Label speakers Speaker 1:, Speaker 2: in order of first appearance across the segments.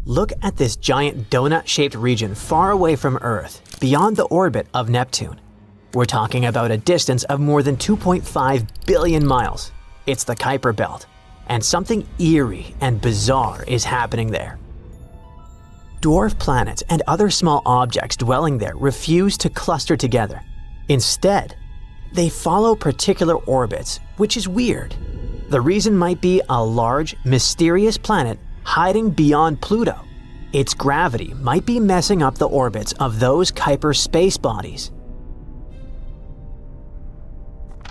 Speaker 1: Look at this giant donut-shaped region far away from Earth, beyond the orbit of Neptune. We're talking about a distance of more than 2.5 billion miles. It's the Kuiper Belt, and something eerie and bizarre is happening there. Dwarf planets and other small objects dwelling there refuse to cluster together. Instead, they follow particular orbits, which is weird. The reason might be a large, mysterious planet hiding beyond Pluto. Its gravity might be messing up the orbits of those Kuiper space bodies.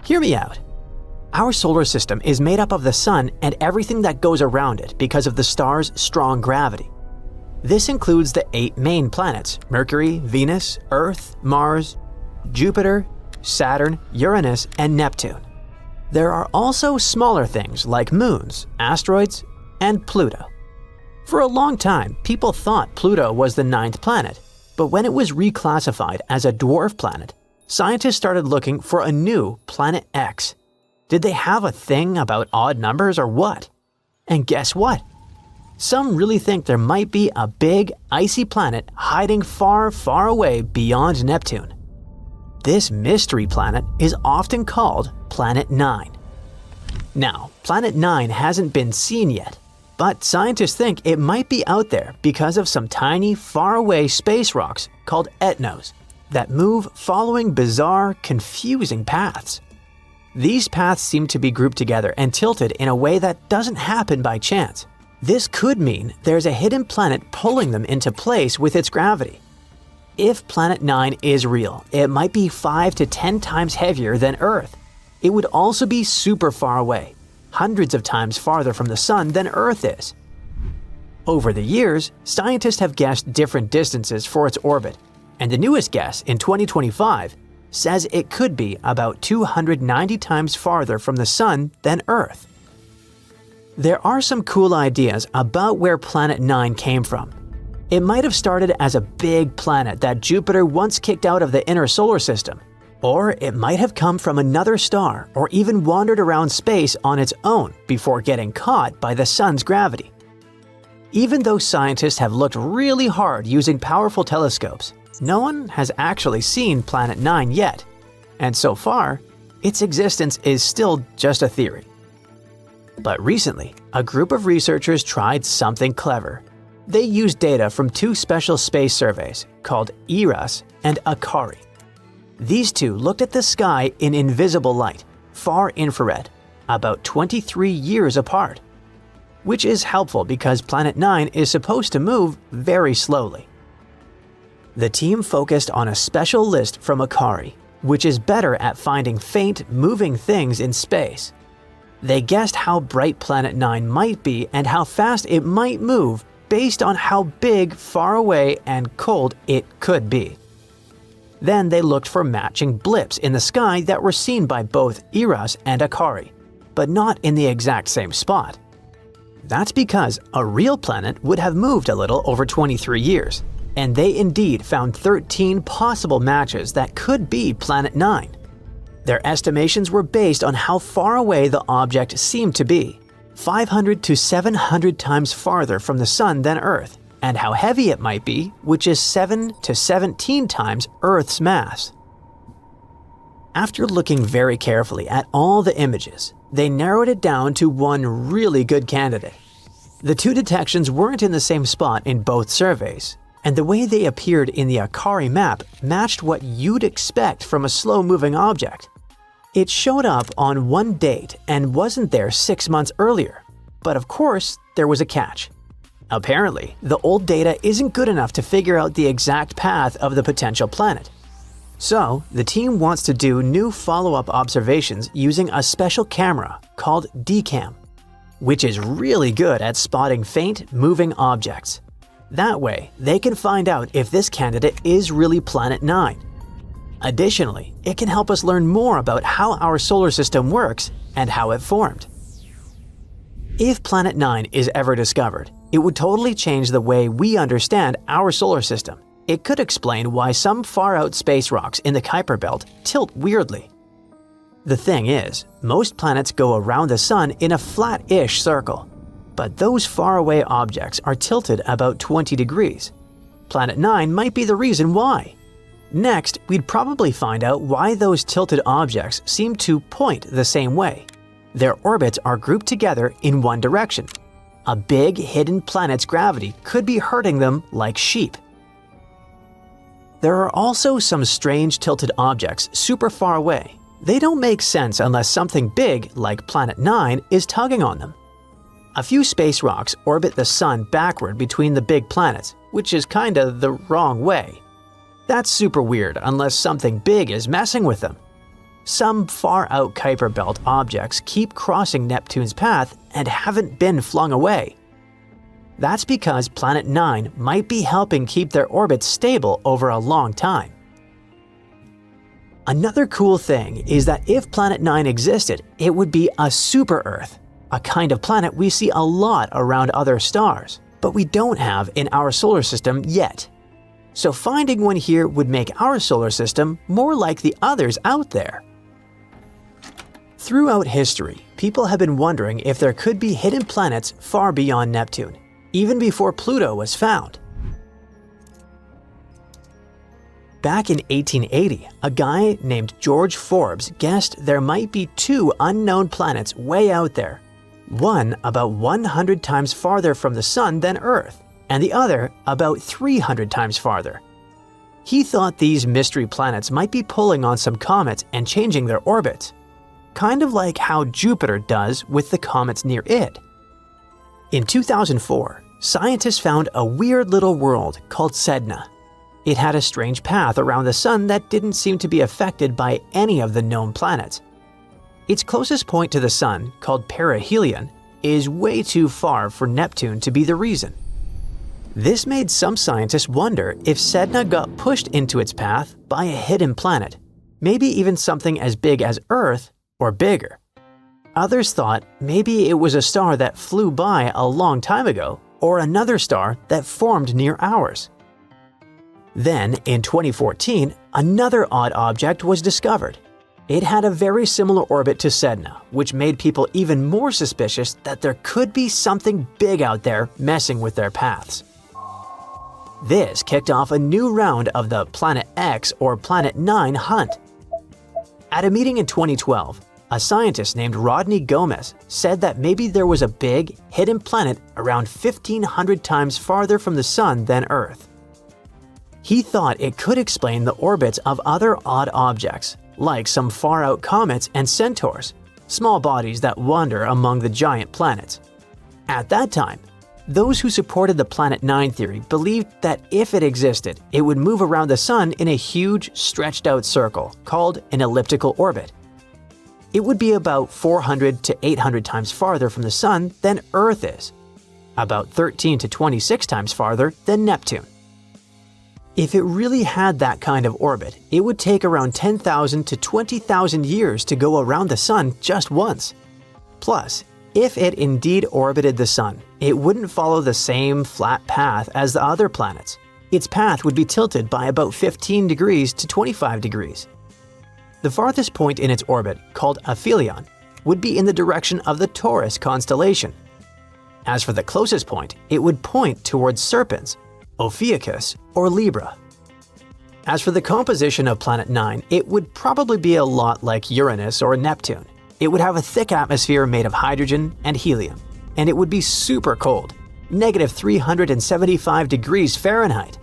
Speaker 1: Hear me out. Our solar system is made up of the Sun and everything that goes around it because of the star's strong gravity. This includes the 8 main planets: Mercury, Venus, Earth, Mars, Jupiter, Saturn, Uranus, and Neptune. There are also smaller things like moons, asteroids, and Pluto. For a long time, people thought Pluto was the 9th planet, but when it was reclassified as a dwarf planet, scientists started looking for a new Planet X. Did they have a thing about odd numbers or what? And guess what? Some really think there might be a big, icy planet hiding far, far away beyond Neptune. This mystery planet is often called Planet 9. Now, Planet 9 hasn't been seen yet, but scientists think it might be out there because of some tiny, faraway space rocks called etnos that move following bizarre, confusing paths. These paths seem to be grouped together and tilted in a way that doesn't happen by chance. This could mean there's a hidden planet pulling them into place with its gravity. If Planet 9 is real, it might be 5 to 10 times heavier than Earth. It would also be super far away, hundreds of times farther from the Sun than Earth is. Over the years, scientists have guessed different distances for its orbit, and the newest guess in 2025 says it could be about 290 times farther from the Sun than Earth. There are some cool ideas about where Planet 9 came from. It might have started as a big planet that Jupiter once kicked out of the inner solar system, or it might have come from another star or even wandered around space on its own before getting caught by the Sun's gravity. Even though scientists have looked really hard using powerful telescopes, no one has actually seen Planet 9 yet, and so far, its existence is still just a theory. But recently, a group of researchers tried something clever. They used data from 2 special space surveys called ERAS and ACARI. These 2 looked at the sky in invisible light, far infrared, about 23 years apart, which is helpful because Planet 9 is supposed to move very slowly. The team focused on a special list from ACARI, which is better at finding faint, moving things in space. They guessed how bright Planet 9 might be and how fast it might move based on how big, far away, and cold it could be. Then they looked for matching blips in the sky that were seen by both ERAS and ACARI, but not in the exact same spot. That's because a real planet would have moved a little over 23 years, and they indeed found 13 possible matches that could be Planet 9. Their estimations were based on how far away the object seemed to be, 500 to 700 times farther from the Sun than Earth, and how heavy it might be, which is 7 to 17 times Earth's mass. After looking very carefully at all the images, they narrowed it down to one really good candidate. The 2 detections weren't in the same spot in both surveys, and the way they appeared in the ACARI map matched what you'd expect from a slow-moving object. It showed up on one date and wasn't there 6 months earlier, but of course, there was a catch. Apparently, the old data isn't good enough to figure out the exact path of the potential planet. So, the team wants to do new follow-up observations using a special camera called DCAM, which is really good at spotting faint, moving objects. That way, they can find out if this candidate is really Planet 9. Additionally, it can help us learn more about how our solar system works and how it formed. If Planet 9 is ever discovered, it would totally change the way we understand our solar system. It could explain why some far-out space rocks in the Kuiper Belt tilt weirdly. The thing is, most planets go around the Sun in a flat-ish circle. But those faraway objects are tilted about 20 degrees. Planet 9 might be the reason why. Next, we'd probably find out why those tilted objects seem to point the same way. Their orbits are grouped together in one direction. A big hidden planet's gravity could be hurting them like sheep. There are also some strange tilted objects super far away. They don't make sense unless something big, like Planet 9, is tugging on them. A few space rocks orbit the Sun backward between the big planets, which is kinda the wrong way. That's super weird unless something big is messing with them. Some far-out Kuiper Belt objects keep crossing Neptune's path and haven't been flung away. That's because Planet 9 might be helping keep their orbits stable over a long time. Another cool thing is that if Planet 9 existed, it would be a super-Earth, a kind of planet we see a lot around other stars, but we don't have in our solar system yet. So finding one here would make our solar system more like the others out there. Throughout history, people have been wondering if there could be hidden planets far beyond Neptune, even before Pluto was found. Back in 1880, a guy named George Forbes guessed there might be two unknown planets way out there, one about 100 times farther from the Sun than Earth, and the other about 300 times farther. He thought these mystery planets might be pulling on some comets and changing their orbits, kind of like how Jupiter does with the comets near it. In 2004, scientists found a weird little world called Sedna. It had a strange path around the Sun that didn't seem to be affected by any of the known planets. Its closest point to the Sun, called perihelion, is way too far for Neptune to be the reason. This made some scientists wonder if Sedna got pushed into its path by a hidden planet, maybe even something as big as Earth or bigger. Others thought maybe it was a star that flew by a long time ago, or another star that formed near ours. Then, in 2014, another odd object was discovered. It had a very similar orbit to Sedna, which made people even more suspicious that there could be something big out there messing with their paths. This kicked off a new round of the Planet X or Planet 9 hunt. At a meeting in 2012, a scientist named Rodney Gomez said that maybe there was a big, hidden planet around 1,500 times farther from the Sun than Earth. He thought it could explain the orbits of other odd objects, like some far-out comets and centaurs, small bodies that wander among the giant planets. At that time, those who supported the Planet 9 theory believed that if it existed, it would move around the Sun in a huge, stretched-out circle called an elliptical orbit. It would be about 400 to 800 times farther from the Sun than Earth is, about 13 to 26 times farther than Neptune. If it really had that kind of orbit, it would take around 10,000 to 20,000 years to go around the Sun just once. Plus, if it indeed orbited the Sun, it wouldn't follow the same flat path as the other planets. Its path would be tilted by about 15 degrees to 25 degrees. The farthest point in its orbit, called aphelion, would be in the direction of the Taurus constellation. As for the closest point, it would point towards Serpens, Ophiuchus, or Libra. As for the composition of Planet 9, it would probably be a lot like Uranus or Neptune. It would have a thick atmosphere made of hydrogen and helium, and it would be super cold, negative 375 degrees Fahrenheit.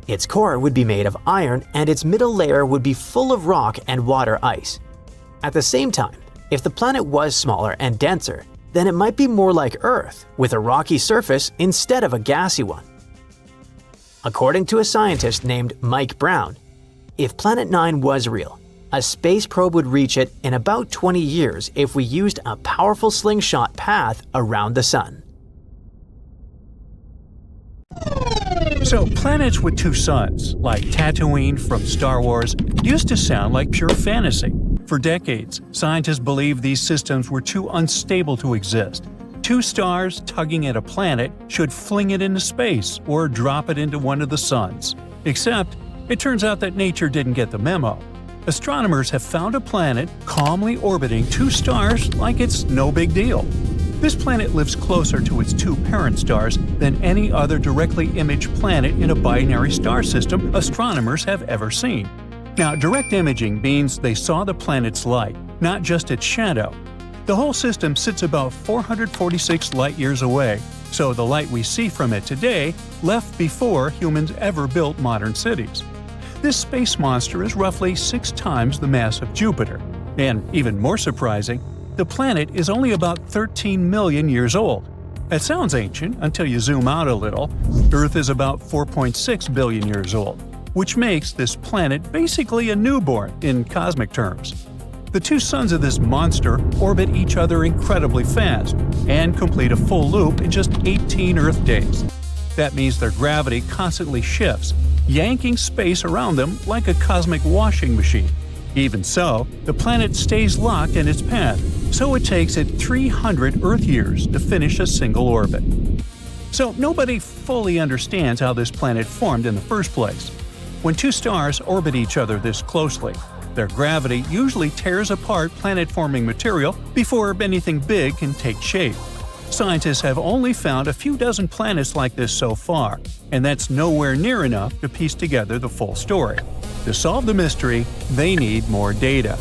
Speaker 1: Its core would be made of iron, and its middle layer would be full of rock and water ice. At the same time, if the planet was smaller and denser, then it might be more like Earth, with a rocky surface instead of a gassy one. According to a scientist named Mike Brown, if Planet 9 was real, a space probe would reach it in about 20 years if we used a powerful slingshot path around the Sun.
Speaker 2: So, planets with two suns, like Tatooine from Star Wars, used to sound like pure fantasy. For decades, scientists believed these systems were too unstable to exist. Two stars tugging at a planet should fling it into space or drop it into one of the suns. Except, it turns out that nature didn't get the memo. Astronomers have found a planet calmly orbiting two stars like it's no big deal. This planet lives closer to its two parent stars than any other directly imaged planet in a binary star system astronomers have ever seen. Now, direct imaging means they saw the planet's light, not just its shadow. The whole system sits about 446 light-years away, so the light we see from it today left before humans ever built modern cities. This space monster is roughly 6 times the mass of Jupiter. And even more surprising, the planet is only about 13 million years old. That sounds ancient until you zoom out a little. Earth is about 4.6 billion years old, which makes this planet basically a newborn in cosmic terms. The two suns of this monster orbit each other incredibly fast and complete a full loop in just 18 Earth days. That means their gravity constantly shifts, yanking space around them like a cosmic washing machine. Even so, the planet stays locked in its path, so it takes it 300 Earth years to finish a single orbit. So nobody fully understands how this planet formed in the first place. When two stars orbit each other this closely, their gravity usually tears apart planet-forming material before anything big can take shape. Scientists have only found a few dozen planets like this so far, and that's nowhere near enough to piece together the full story. To solve the mystery, they need more data.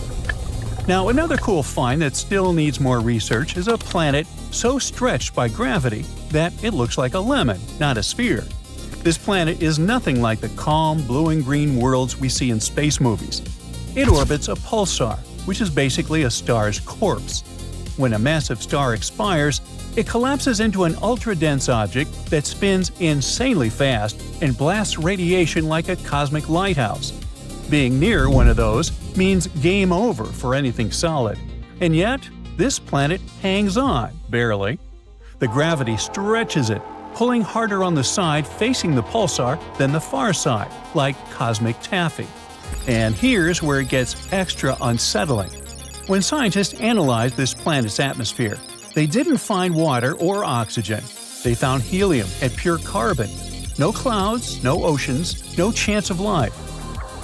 Speaker 2: Now, another cool find that still needs more research is a planet so stretched by gravity that it looks like a lemon, not a sphere. This planet is nothing like the calm blue and green worlds we see in space movies. It orbits a pulsar, which is basically a star's corpse. When a massive star expires, it collapses into an ultra-dense object that spins insanely fast and blasts radiation like a cosmic lighthouse. Being near one of those means game over for anything solid. And yet, this planet hangs on, barely. The gravity stretches it, pulling harder on the side facing the pulsar than the far side, like cosmic taffy. And here's where it gets extra unsettling. When scientists analyzed this planet's atmosphere, they didn't find water or oxygen. They found helium and pure carbon. No clouds, no oceans, no chance of life.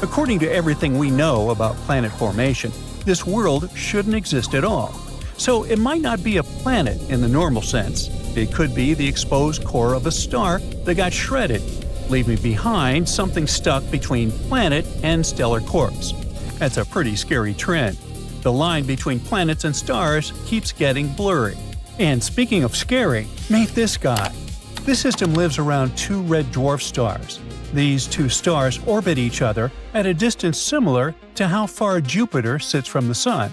Speaker 2: According to everything we know about planet formation, this world shouldn't exist at all. So it might not be a planet in the normal sense. It could be the exposed core of a star that got shredded, leaving behind something stuck between planet and stellar corpse. That's a pretty scary trend. The line between planets and stars keeps getting blurry. And speaking of scary, meet this guy. This system lives around two red dwarf stars. These two stars orbit each other at a distance similar to how far Jupiter sits from the Sun.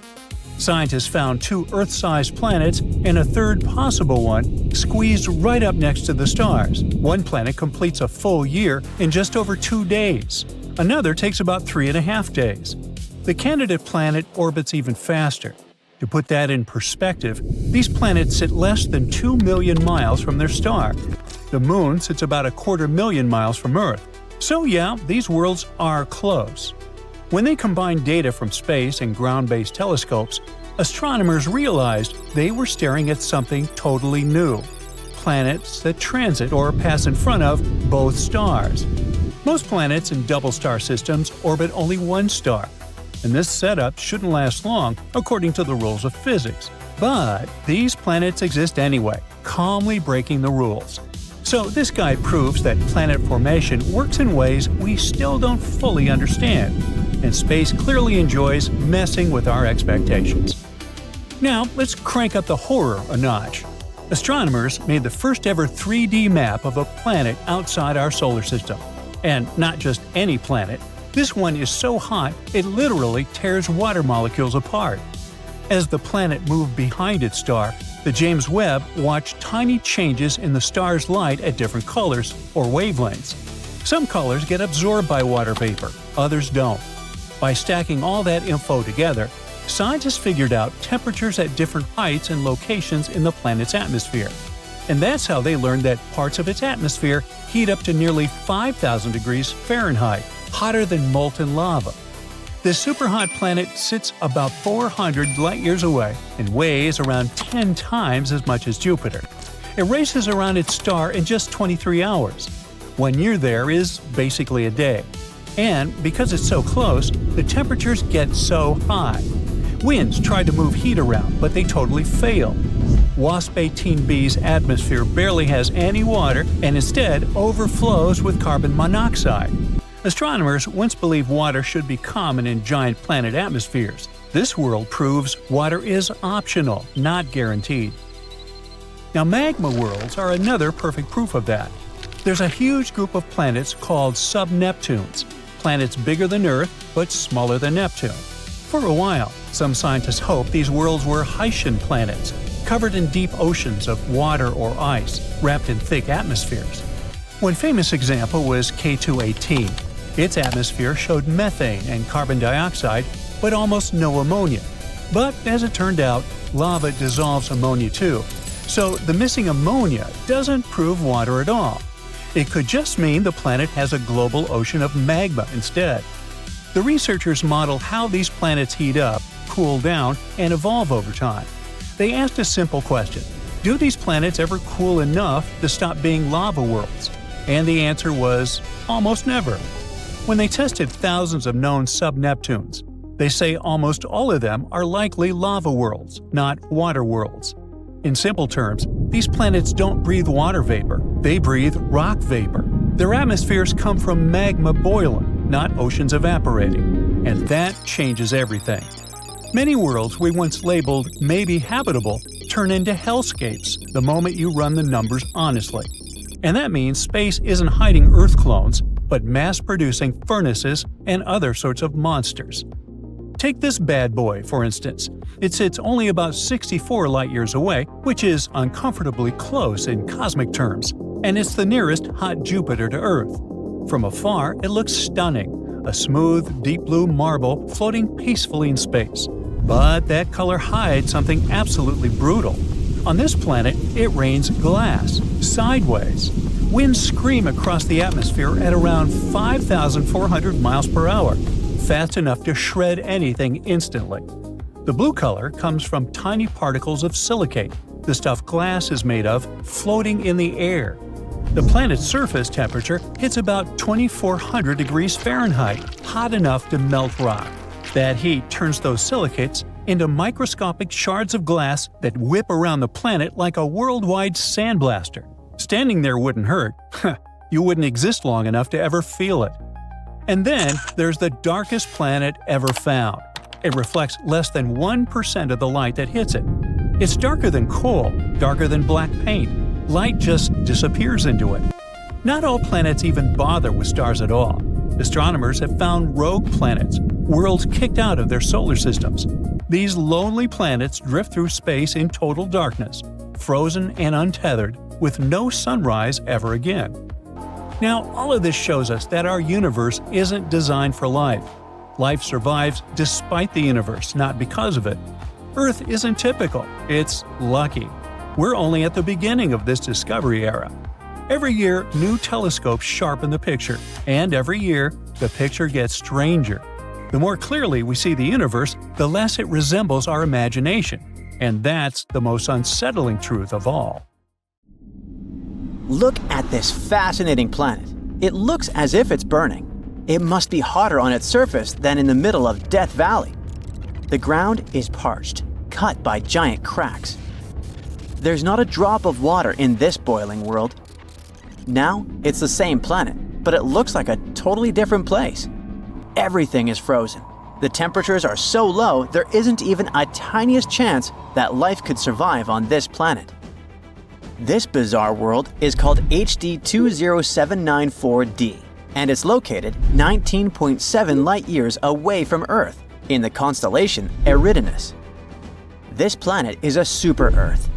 Speaker 2: Scientists found two Earth-sized planets and a third possible one squeezed right up next to the stars. One planet completes a full year in just over 2 days. Another takes about 3.5 days. The candidate planet orbits even faster. To put that in perspective, these planets sit less than 2 million miles from their star. The Moon sits about 250,000 miles from Earth. So yeah, these worlds are close. When they combined data from space and ground-based telescopes, astronomers realized they were staring at something totally new: planets that transit or pass in front of both stars. Most planets in double-star systems orbit only one star, and this setup shouldn't last long according to the rules of physics. But these planets exist anyway, calmly breaking the rules. So this guy proves that planet formation works in ways we still don't fully understand, and space clearly enjoys messing with our expectations. Now, let's crank up the horror a notch. Astronomers made the first ever 3D map of a planet outside our solar system. And not just any planet. This one is so hot it literally tears water molecules apart. As the planet moved behind its star, the James Webb watched tiny changes in the star's light at different colors or wavelengths. Some colors get absorbed by water vapor, others don't. By stacking all that info together, scientists figured out temperatures at different heights and locations in the planet's atmosphere. And that's how they learned that parts of its atmosphere heat up to nearly 5,000 degrees Fahrenheit, hotter than molten lava. This superhot planet sits about 400 light-years away and weighs around 10 times as much as Jupiter. It races around its star in just 23 hours. 1 year there is basically a day. And because it's so close, the temperatures get so high. Winds try to move heat around, but they totally fail. WASP 18b's atmosphere barely has any water and instead overflows with carbon monoxide. Astronomers once believed water should be common in giant planet atmospheres. This world proves water is optional, not guaranteed. Now, magma worlds are another perfect proof of that. There's a huge group of planets called sub-Neptunes, planets bigger than Earth but smaller than Neptune. For a while, some scientists hoped these worlds were Haitian planets, covered in deep oceans of water or ice, wrapped in thick atmospheres. One famous example was K2-18. Its atmosphere showed methane and carbon dioxide, but almost no ammonia. But as it turned out, lava dissolves ammonia too, so the missing ammonia doesn't prove water at all. It could just mean the planet has a global ocean of magma instead. The researchers model how these planets heat up, cool down, and evolve over time. They asked a simple question: do these planets ever cool enough to stop being lava worlds? And the answer was almost never. When they tested thousands of known sub-Neptunes, they say almost all of them are likely lava worlds, not water worlds. In simple terms, these planets don't breathe water vapor, they breathe rock vapor. Their atmospheres come from magma boiling, not oceans evaporating. And that changes everything. Many worlds we once labeled maybe habitable turn into hellscapes the moment you run the numbers honestly. And that means space isn't hiding Earth clones, but mass-producing furnaces and other sorts of monsters. Take this bad boy, for instance. It sits only about 64 light-years away, which is uncomfortably close in cosmic terms, and it's the nearest hot Jupiter to Earth. From afar, it looks stunning, a smooth, deep blue marble floating peacefully in space. But that color hides something absolutely brutal. On this planet, it rains glass, sideways. Winds scream across the atmosphere at around 5,400 miles per hour, fast enough to shred anything instantly. The blue color comes from tiny particles of silicate, the stuff glass is made of, floating in the air. The planet's surface temperature hits about 2,400 degrees Fahrenheit, hot enough to melt rock. That heat turns those silicates into microscopic shards of glass that whip around the planet like a worldwide sandblaster. Standing there wouldn't hurt. You wouldn't exist long enough to ever feel it. And then there's the darkest planet ever found. It reflects less than 1% of the light that hits it. It's darker than coal, darker than black paint. Light just disappears into it. Not all planets even bother with stars at all. Astronomers have found rogue planets, worlds kicked out of their solar systems. These lonely planets drift through space in total darkness, frozen and untethered, with no sunrise ever again. Now, all of this shows us that our universe isn't designed for life. Life survives despite the universe, not because of it. Earth isn't typical, it's lucky. We're only at the beginning of this discovery era. Every year, new telescopes sharpen the picture, and every year, the picture gets stranger. The more clearly we see the universe, the less it resembles our imagination. And that's the most unsettling truth of all.
Speaker 1: Look at this fascinating planet. It looks as if it's burning. It must be hotter on its surface than in the middle of Death Valley. The ground is parched, cut by giant cracks. There's not a drop of water in this boiling world. Now, it's the same planet, but it looks like a totally different place. Everything is frozen. The temperatures are so low, there isn't even a tiniest chance that life could survive on this planet. This bizarre world is called HD 20794d, and it's located 19.7 light-years away from Earth in the constellation Eridanus. This planet is a super-Earth.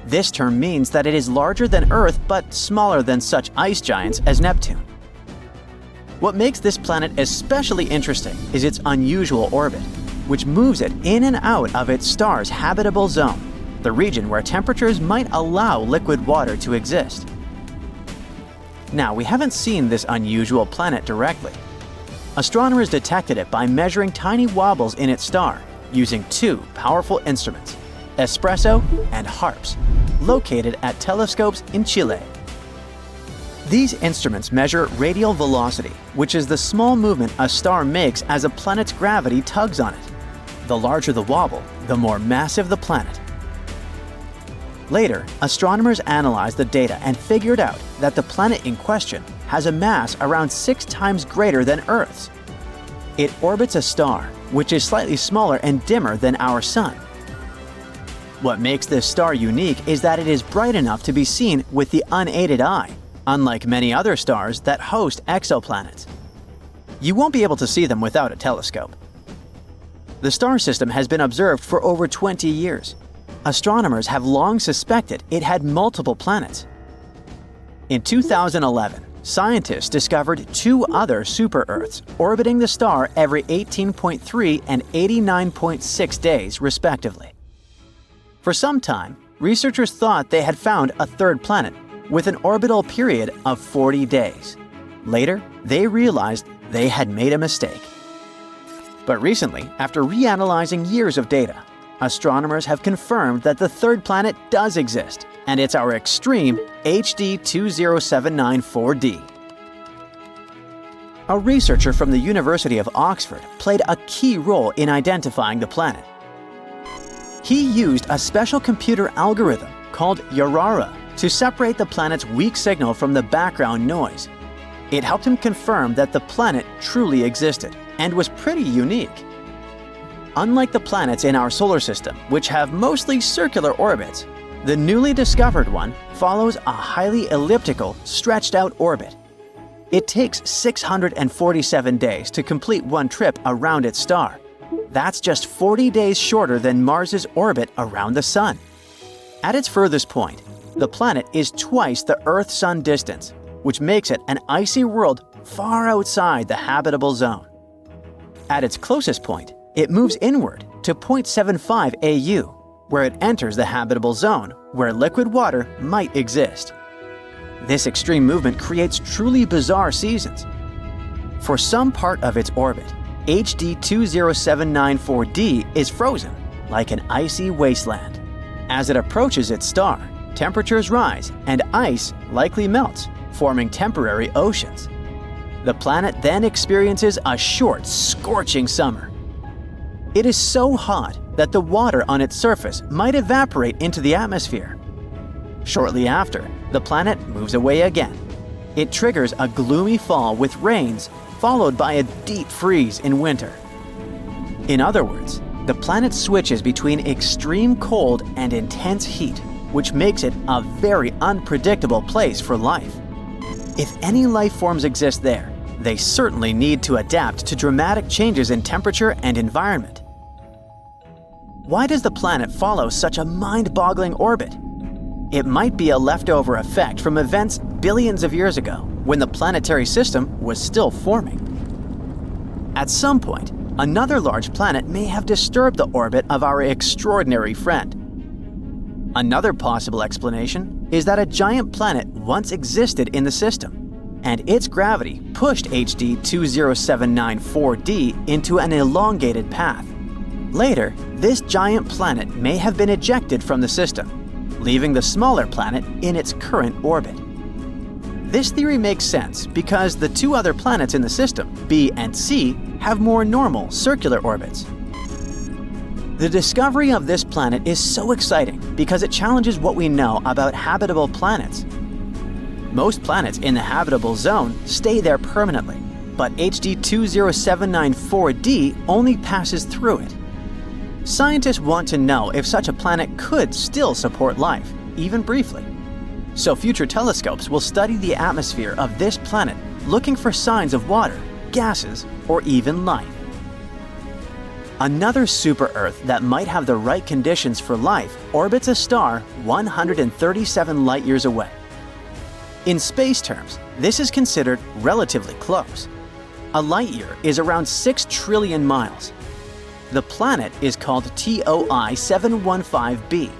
Speaker 1: This term means that it is larger than Earth but smaller than such ice giants as Neptune. What makes this planet especially interesting is its unusual orbit, which moves it in and out of its star's habitable zone, the region where temperatures might allow liquid water to exist. Now, we haven't seen this unusual planet directly. Astronomers detected it by measuring tiny wobbles in its star using two powerful instruments, espresso and HARPS, located at telescopes in Chile. These instruments measure radial velocity, which is the small movement a star makes as a planet's gravity tugs on it. The larger the wobble, the more massive the planet. Later, astronomers analyzed the data and figured out that the planet in question has a mass around 6 times greater than Earth's. It orbits a star, which is slightly smaller and dimmer than our Sun. What makes this star unique is that it is bright enough to be seen with the unaided eye, unlike many other stars that host exoplanets. You won't be able to see them without a telescope. The star system has been observed for over 20 years. Astronomers have long suspected it had multiple planets. In 2011, scientists discovered 2 other super-Earths orbiting the star every 18.3 and 89.6 days, respectively. For some time, researchers thought they had found a third planet with an orbital period of 40 days. Later, they realized they had made a mistake. But recently, after reanalyzing years of data, astronomers have confirmed that the third planet does exist, and it's our extreme HD 20794d. A researcher from the University of Oxford played a key role in identifying the planet. He used a special computer algorithm called Yarara to separate the planet's weak signal from the background noise. It helped him confirm that the planet truly existed and was pretty unique. Unlike the planets in our solar system, which have mostly circular orbits, the newly discovered one follows a highly elliptical, stretched-out orbit. It takes 647 days to complete one trip around its star. That's just 40 days shorter than Mars's orbit around the Sun. At its furthest point, the planet is twice the Earth-Sun distance, which makes it an icy world far outside the habitable zone. At its closest point, it moves inward to 0.75 AU, where it enters the habitable zone, where liquid water might exist. This extreme movement creates truly bizarre seasons. For some part of its orbit, HD 20794d is frozen, like an icy wasteland. As it approaches its star, temperatures rise and ice likely melts, forming temporary oceans. The planet then experiences a short, scorching summer. It is so hot that the water on its surface might evaporate into the atmosphere. Shortly after, the planet moves away again. It triggers a gloomy fall with rains, followed by a deep freeze in winter. In other words, the planet switches between extreme cold and intense heat, which makes it a very unpredictable place for life. If any life forms exist there, they certainly need to adapt to dramatic changes in temperature and environment. Why does the planet follow such a mind-boggling orbit? It might be a leftover effect from events billions of years ago, when the planetary system was still forming. At some point, another large planet may have disturbed the orbit of our extraordinary friend. Another possible explanation is that a giant planet once existed in the system, and its gravity pushed HD 20794d into an elongated path. Later, this giant planet may have been ejected from the system, leaving the smaller planet in its current orbit. This theory makes sense because the 2 other planets in the system, B and C, have more normal circular orbits. The discovery of this planet is so exciting because it challenges what we know about habitable planets. Most planets in the habitable zone stay there permanently, but HD 20794d only passes through it. Scientists want to know if such a planet could still support life, even briefly. So future telescopes will study the atmosphere of this planet, looking for signs of water, gases, or even life. Another super-Earth that might have the right conditions for life orbits a star 137 light-years away. In space terms, this is considered relatively close. A light-year is around 6 trillion miles. The planet is called TOI 715b,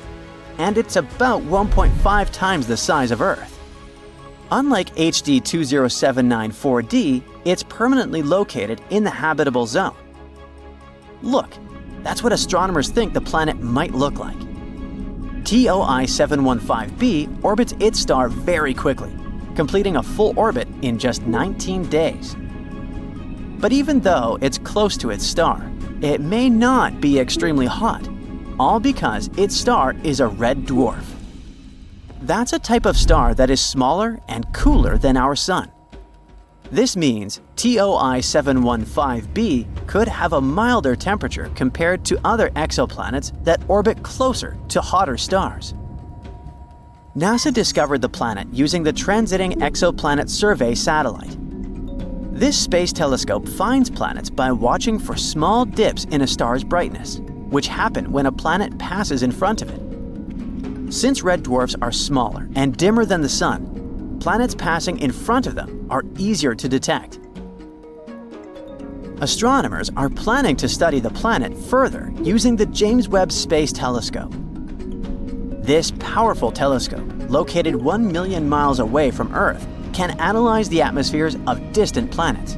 Speaker 1: and it's about 1.5 times the size of Earth. Unlike HD 20794d, it's permanently located in the habitable zone. Look, that's what astronomers think the planet might look like. TOI 715b orbits its star very quickly, completing a full orbit in just 19 days. But even though it's close to its star, it may not be extremely hot, all because its star is a red dwarf. That's a type of star that is smaller and cooler than our Sun. This means TOI 715b could have a milder temperature compared to other exoplanets that orbit closer to hotter stars. NASA discovered the planet using the Transiting Exoplanet Survey satellite. This space telescope finds planets by watching for small dips in a star's brightness, which happen when a planet passes in front of it. Since red dwarfs are smaller and dimmer than the Sun, planets passing in front of them are easier to detect. Astronomers are planning to study the planet further using the James Webb Space Telescope. This powerful telescope, located 1 million miles away from Earth, can analyze the atmospheres of distant planets.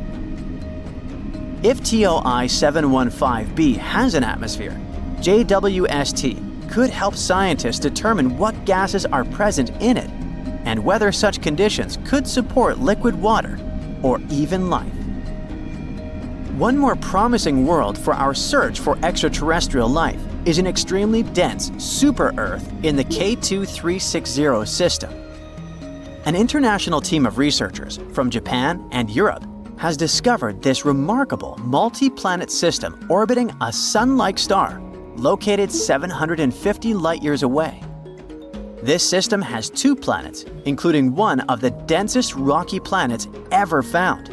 Speaker 1: If TOI 715b has an atmosphere, JWST could help scientists determine what gases are present in it and whether such conditions could support liquid water or even life. One more promising world for our search for extraterrestrial life is an extremely dense super-Earth in the K2360 system. An international team of researchers from Japan and Europe has discovered this remarkable multi-planet system orbiting a Sun-like star located 750 light-years away. This system has 2 planets, including one of the densest rocky planets ever found.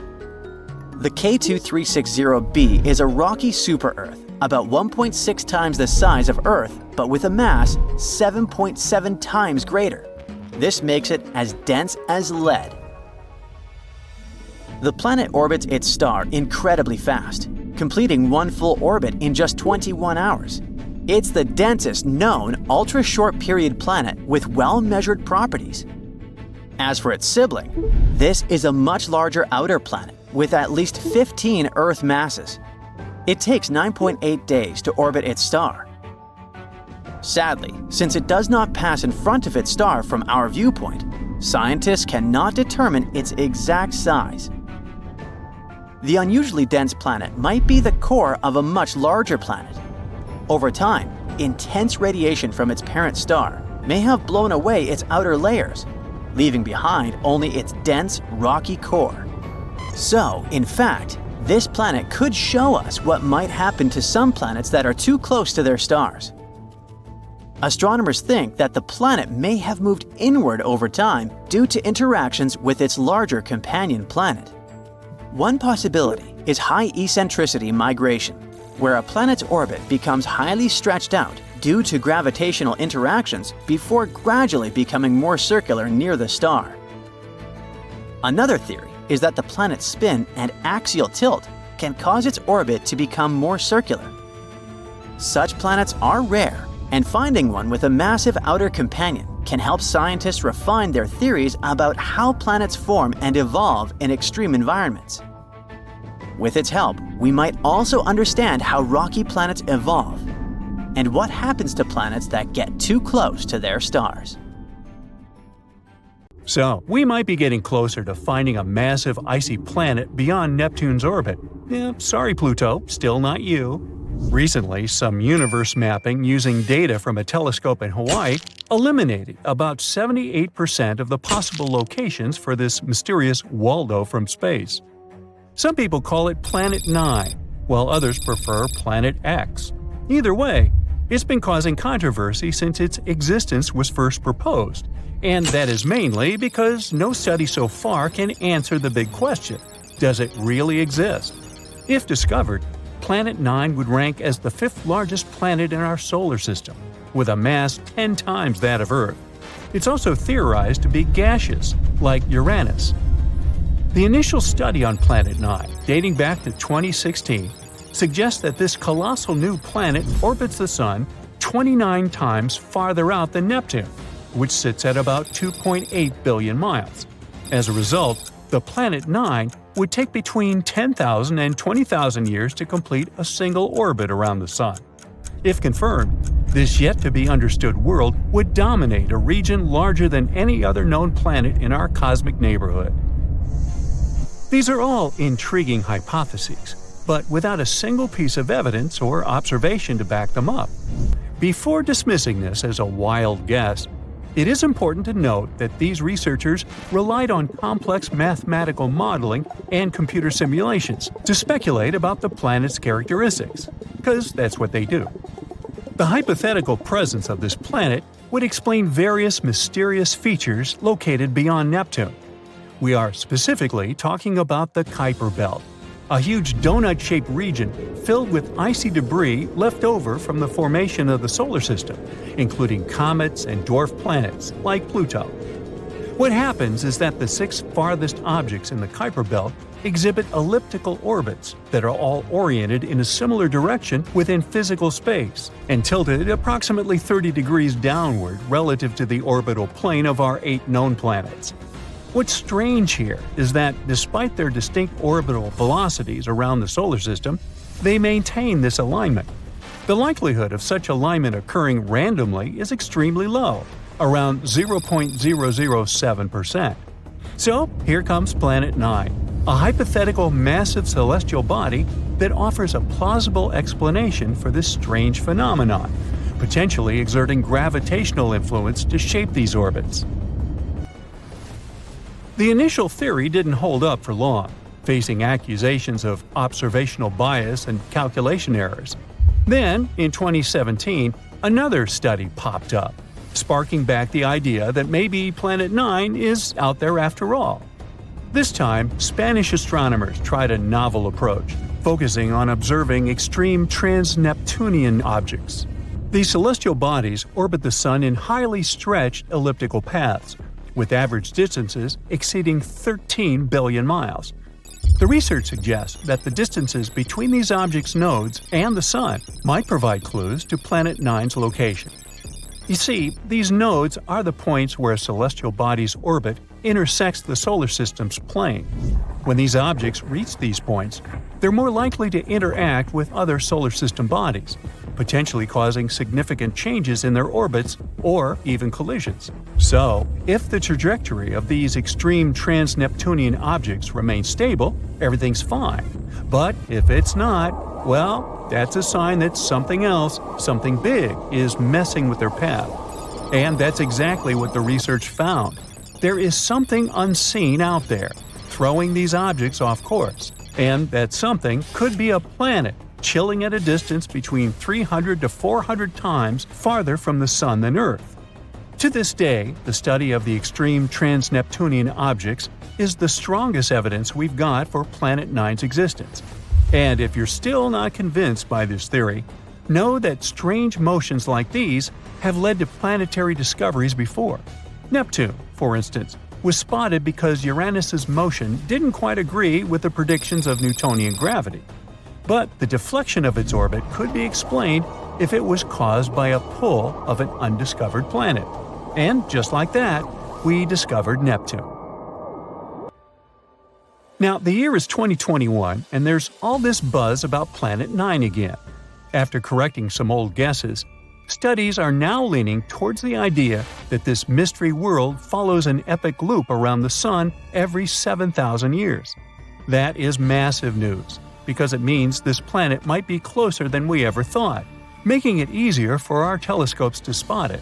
Speaker 1: The K2360b is a rocky super-Earth about 1.6 times the size of Earth, but with a mass 7.7 times greater. This makes it as dense as lead. The planet orbits its star incredibly fast, completing one full orbit in just 21 hours. It's the densest known ultra-short period planet with well-measured properties. As for its sibling, this is a much larger outer planet with at least 15 Earth masses. It takes 9.8 days to orbit its star. Sadly, since it does not pass in front of its star from our viewpoint, scientists cannot determine its exact size. The unusually dense planet might be the core of a much larger planet. Over time, intense radiation from its parent star may have blown away its outer layers, leaving behind only its dense, rocky core. So, in fact, this planet could show us what might happen to some planets that are too close to their stars. Astronomers think that the planet may have moved inward over time due to interactions with its larger companion planet. One possibility is high eccentricity migration, where a planet's orbit becomes highly stretched out due to gravitational interactions before gradually becoming more circular near the star. Another theory is that the planet's spin and axial tilt can cause its orbit to become more circular. Such planets are rare, and finding one with a massive outer companion can help scientists refine their theories about how planets form and evolve in extreme environments. With its help, we might also understand how rocky planets evolve and what happens to planets that get too close to their stars.
Speaker 2: So, we might be getting closer to finding a massive icy planet beyond Neptune's orbit. Sorry Pluto, still not you. Recently, some universe mapping using data from a telescope in Hawaii eliminated about 78% of the possible locations for this mysterious Waldo from space. Some people call it Planet 9, while others prefer Planet X. Either way, it's been causing controversy since its existence was first proposed, and that is mainly because no study so far can answer the big question: does it really exist? If discovered, Planet 9 would rank as the 5th largest planet in our solar system, with a mass 10 times that of Earth. It's also theorized to be gaseous, like Uranus. The initial study on Planet 9, dating back to 2016, suggests that this colossal new planet orbits the Sun 29 times farther out than Neptune, which sits at about 2.8 billion miles. As a result, the Planet 9 would take between 10,000 and 20,000 years to complete a single orbit around the Sun. If confirmed, this yet-to-be-understood world would dominate a region larger than any other known planet in our cosmic neighborhood. These are all intriguing hypotheses, but without a single piece of evidence or observation to back them up. Before dismissing this as a wild guess, It is important to note that these researchers relied on complex mathematical modeling and computer simulations to speculate about the planet's characteristics, because that's what they do. The hypothetical presence of this planet would explain various mysterious features located beyond Neptune. We are specifically talking about the Kuiper Belt, a huge donut-shaped region filled with icy debris left over from the formation of the solar system, including comets and dwarf planets like Pluto. What happens is that the 6 farthest objects in the Kuiper Belt exhibit elliptical orbits that are all oriented in a similar direction within physical space and tilted approximately 30 degrees downward relative to the orbital plane of our 8 known planets. What's strange here is that, despite their distinct orbital velocities around the solar system, they maintain this alignment. The likelihood of such alignment occurring randomly is extremely low, around 0.007%. So, here comes Planet 9, a hypothetical massive celestial body that offers a plausible explanation for this strange phenomenon, potentially exerting gravitational influence to shape these orbits. The initial theory didn't hold up for long, facing accusations of observational bias and calculation errors. Then, in 2017, another study popped up, sparking back the idea that maybe Planet 9 is out there after all. This time, Spanish astronomers tried a novel approach, focusing on observing extreme trans-Neptunian objects. These celestial bodies orbit the Sun in highly stretched elliptical paths, with average distances exceeding 13 billion miles. The research suggests that the distances between these objects' nodes and the Sun might provide clues to Planet 9's location. You see, these nodes are the points where a celestial body's orbit intersects the solar system's plane. When these objects reach these points, they're more likely to interact with other solar system bodies, potentially causing significant changes in their orbits or even collisions. So, if the trajectory of these extreme trans-Neptunian objects remains stable, everything's fine. But if it's not, well, that's a sign that something else, something big, is messing with their path. And that's exactly what the research found. There is something unseen out there, throwing these objects off course. And that something could be a planet, chilling at a distance between 300 to 400 times farther from the Sun than Earth. To this day, the study of the extreme trans-Neptunian objects is the strongest evidence we've got for Planet 9's existence. And if you're still not convinced by this theory, know that strange motions like these have led to planetary discoveries before. Neptune, for instance, was spotted because Uranus's motion didn't quite agree with the predictions of Newtonian gravity. But the deflection of its orbit could be explained if it was caused by a pull of an undiscovered planet. And just like that, we discovered Neptune. Now, the year is 2021, and there's all this buzz about Planet 9 again. After correcting some old guesses, studies are now leaning towards the idea that this mystery world follows an epic loop around the Sun every 7,000 years. That is massive news, because it means this planet might be closer than we ever thought, making it easier for our telescopes to spot it.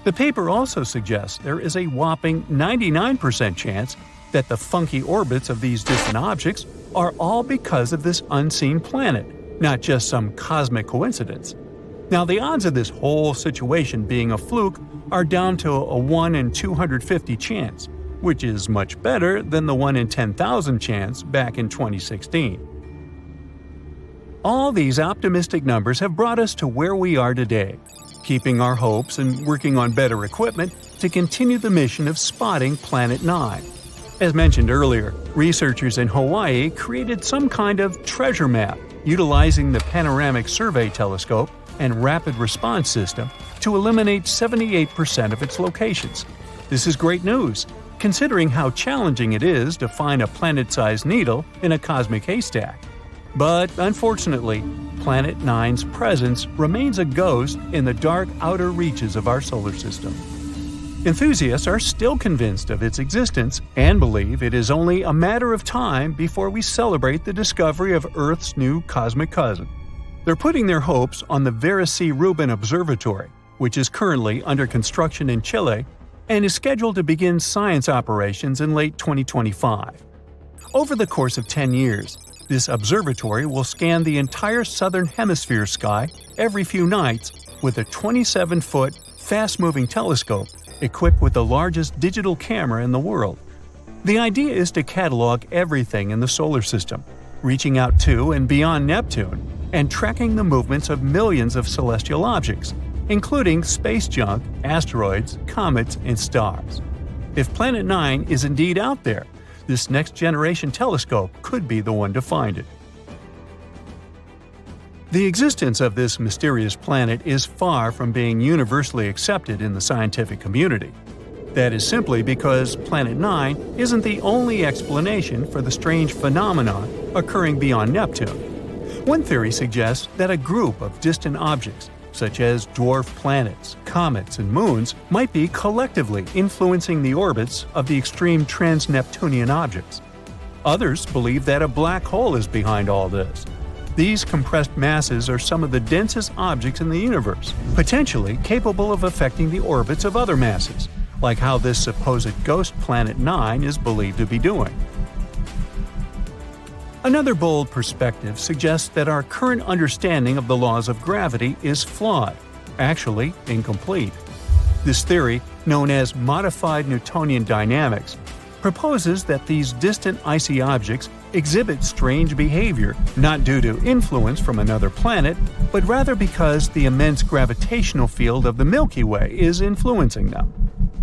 Speaker 2: The paper also suggests there is a whopping 99% chance that the funky orbits of these distant objects are all because of this unseen planet, not just some cosmic coincidence. Now, the odds of this whole situation being a fluke are down to a 1 in 250 chance, which is much better than the 1 in 10,000 chance back in 2016. All these optimistic numbers have brought us to where we are today, keeping our hopes and working on better equipment to continue the mission of spotting Planet 9. As mentioned earlier, researchers in Hawaii created some kind of treasure map utilizing the Panoramic Survey Telescope and Rapid Response System to eliminate 78% of its locations. This is great news, considering how challenging it is to find a planet-sized needle in a cosmic haystack. But unfortunately, Planet 9's presence remains a ghost in the dark outer reaches of our solar system. Enthusiasts are still convinced of its existence and believe it is only a matter of time before we celebrate the discovery of Earth's new cosmic cousin. They're putting their hopes on the Vera C. Rubin Observatory, which is currently under construction in Chile and is scheduled to begin science operations in late 2025. Over the course of 10 years, this observatory will scan the entire southern hemisphere sky every few nights with a 27-foot, fast-moving telescope equipped with the largest digital camera in the world. The idea is to catalog everything in the solar system, reaching out to and beyond Neptune, and tracking the movements of millions of celestial objects, including space junk, asteroids, comets, and stars. If Planet 9 is indeed out there, this next-generation telescope could be the one to find it. The existence of this mysterious planet is far from being universally accepted in the scientific community. That is simply because Planet 9 isn't the only explanation for the strange phenomenon occurring beyond Neptune. One theory suggests that a group of distant objects, such as dwarf planets, comets, and moons, might be collectively influencing the orbits of the extreme trans-Neptunian objects. Others believe that a black hole is behind all this. These compressed masses are some of the densest objects in the universe, potentially capable of affecting the orbits of other masses, like how this supposed ghost Planet 9 is believed to be doing. Another bold perspective suggests that our current understanding of the laws of gravity is flawed, actually incomplete. This theory, known as modified Newtonian dynamics, proposes that these distant icy objects exhibit strange behavior not due to influence from another planet, but rather because the immense gravitational field of the Milky Way is influencing them.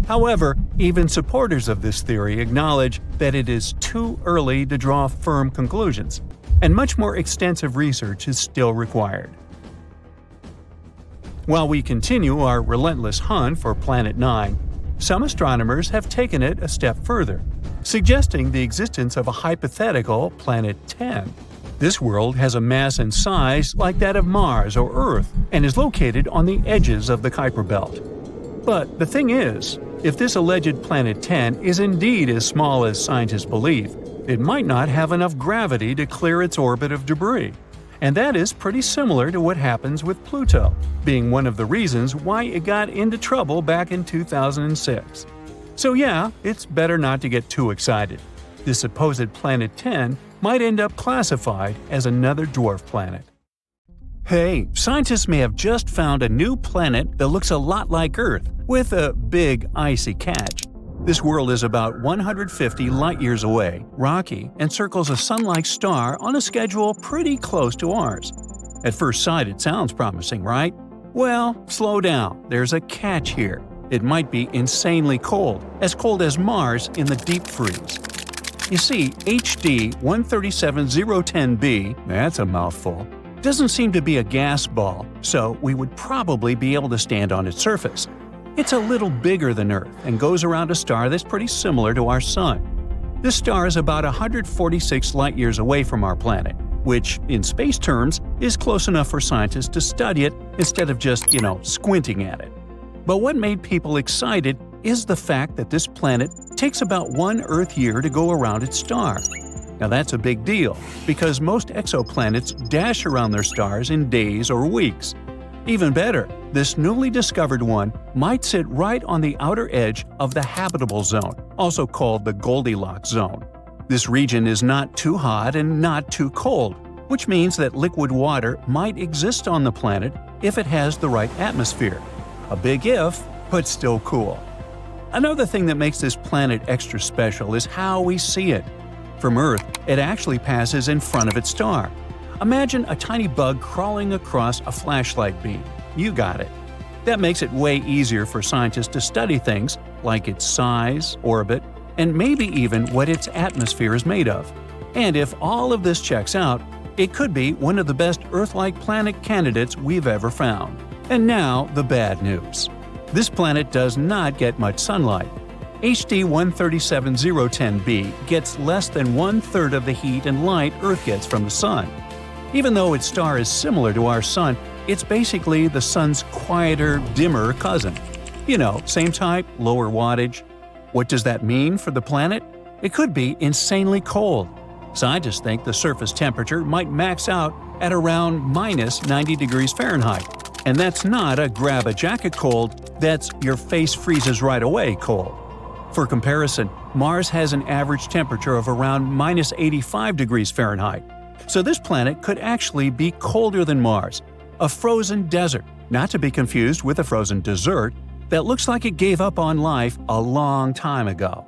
Speaker 2: However, even supporters of this theory acknowledge that it is too early to draw firm conclusions, and much more extensive research is still required. While we continue our relentless hunt for Planet 9, some astronomers have taken it a step further, suggesting the existence of a hypothetical Planet 10. This world has a mass and size like that of Mars or Earth and is located on the edges of the Kuiper Belt. But the thing is, if this alleged Planet 10 is indeed as small as scientists believe, it might not have enough gravity to clear its orbit of debris. And that is pretty similar to what happens with Pluto, being one of the reasons why it got into trouble back in 2006. So yeah, it's better not to get too excited. This supposed Planet 10 might end up classified as another dwarf planet. Hey, scientists may have just found a new planet that looks a lot like Earth, with a big icy catch. This world is about 150 light-years away, rocky, and circles a sun-like star on a schedule pretty close to ours. At first sight, it sounds promising, right? Well, slow down. There's a catch here. It might be insanely cold as Mars in the deep freeze. You see, HD 137010b, that's a mouthful, doesn't seem to be a gas ball, so we would probably be able to stand on its surface. It's a little bigger than Earth and goes around a star that's pretty similar to our Sun. This star is about 146 light-years away from our planet, which, in space terms, is close enough for scientists to study it instead of just, squinting at it. But what made people excited is the fact that this planet takes about 1 Earth year to go around its star. Now that's a big deal, because most exoplanets dash around their stars in days or weeks. Even better, this newly discovered one might sit right on the outer edge of the habitable zone, also called the Goldilocks zone. This region is not too hot and not too cold, which means that liquid water might exist on the planet if it has the right atmosphere. A big if, but still cool. Another thing that makes this planet extra special is how we see it. From Earth, it actually passes in front of its star. Imagine a tiny bug crawling across a flashlight beam. You got it. That makes it way easier for scientists to study things like its size, orbit, and maybe even what its atmosphere is made of. And if all of this checks out, it could be one of the best Earth-like planet candidates we've ever found. And now, the bad news. This planet does not get much sunlight. HD 137010b gets less than 1/3 of the heat and light Earth gets from the Sun. Even though its star is similar to our Sun, it's basically the Sun's quieter, dimmer cousin. Same type, lower wattage. What does that mean for the planet? It could be insanely cold. Scientists think the surface temperature might max out at around -90 degrees Fahrenheit. And that's not a grab-a-jacket cold, That's "your face freezes right away" cold. For comparison, Mars has an average temperature of around -85 degrees Fahrenheit. So this planet could actually be colder than Mars, a frozen desert, not to be confused with a frozen dessert, that looks like it gave up on life a long time ago.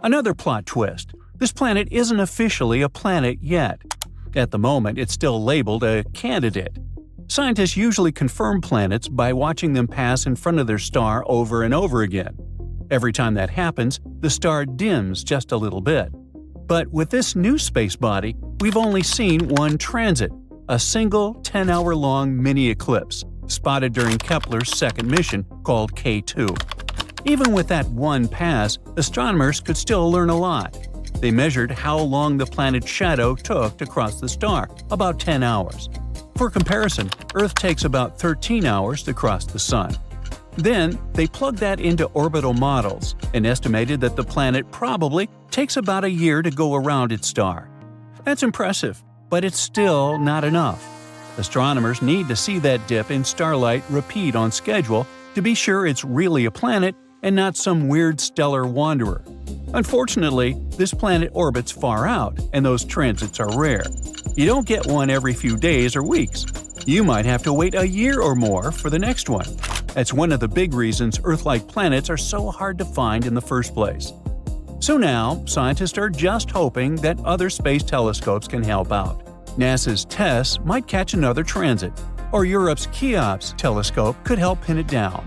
Speaker 2: Another plot twist: this planet isn't officially a planet yet. At the moment, it's still labeled a candidate. Scientists usually confirm planets by watching them pass in front of their star over and over again. Every time that happens, the star dims just a little bit. But with this new space body, we've only seen one transit, a single 10-hour-long mini-eclipse, spotted during Kepler's second mission, called K2. Even with that one pass, astronomers could still learn a lot. They measured how long the planet's shadow took to cross the star, about 10 hours. For comparison, Earth takes about 13 hours to cross the Sun. Then, they plugged that into orbital models and estimated that the planet probably takes about a year to go around its star. That's impressive, but it's still not enough. Astronomers need to see that dip in starlight repeat on schedule to be sure it's really a planet and not some weird stellar wanderer. Unfortunately, this planet orbits far out, and those transits are rare. You don't get one every few days or weeks. You might have to wait a year or more for the next one. That's one of the big reasons Earth-like planets are so hard to find in the first place. So now, scientists are just hoping that other space telescopes can help out. NASA's TESS might catch another transit, or Europe's Cheops telescope could help pin it down.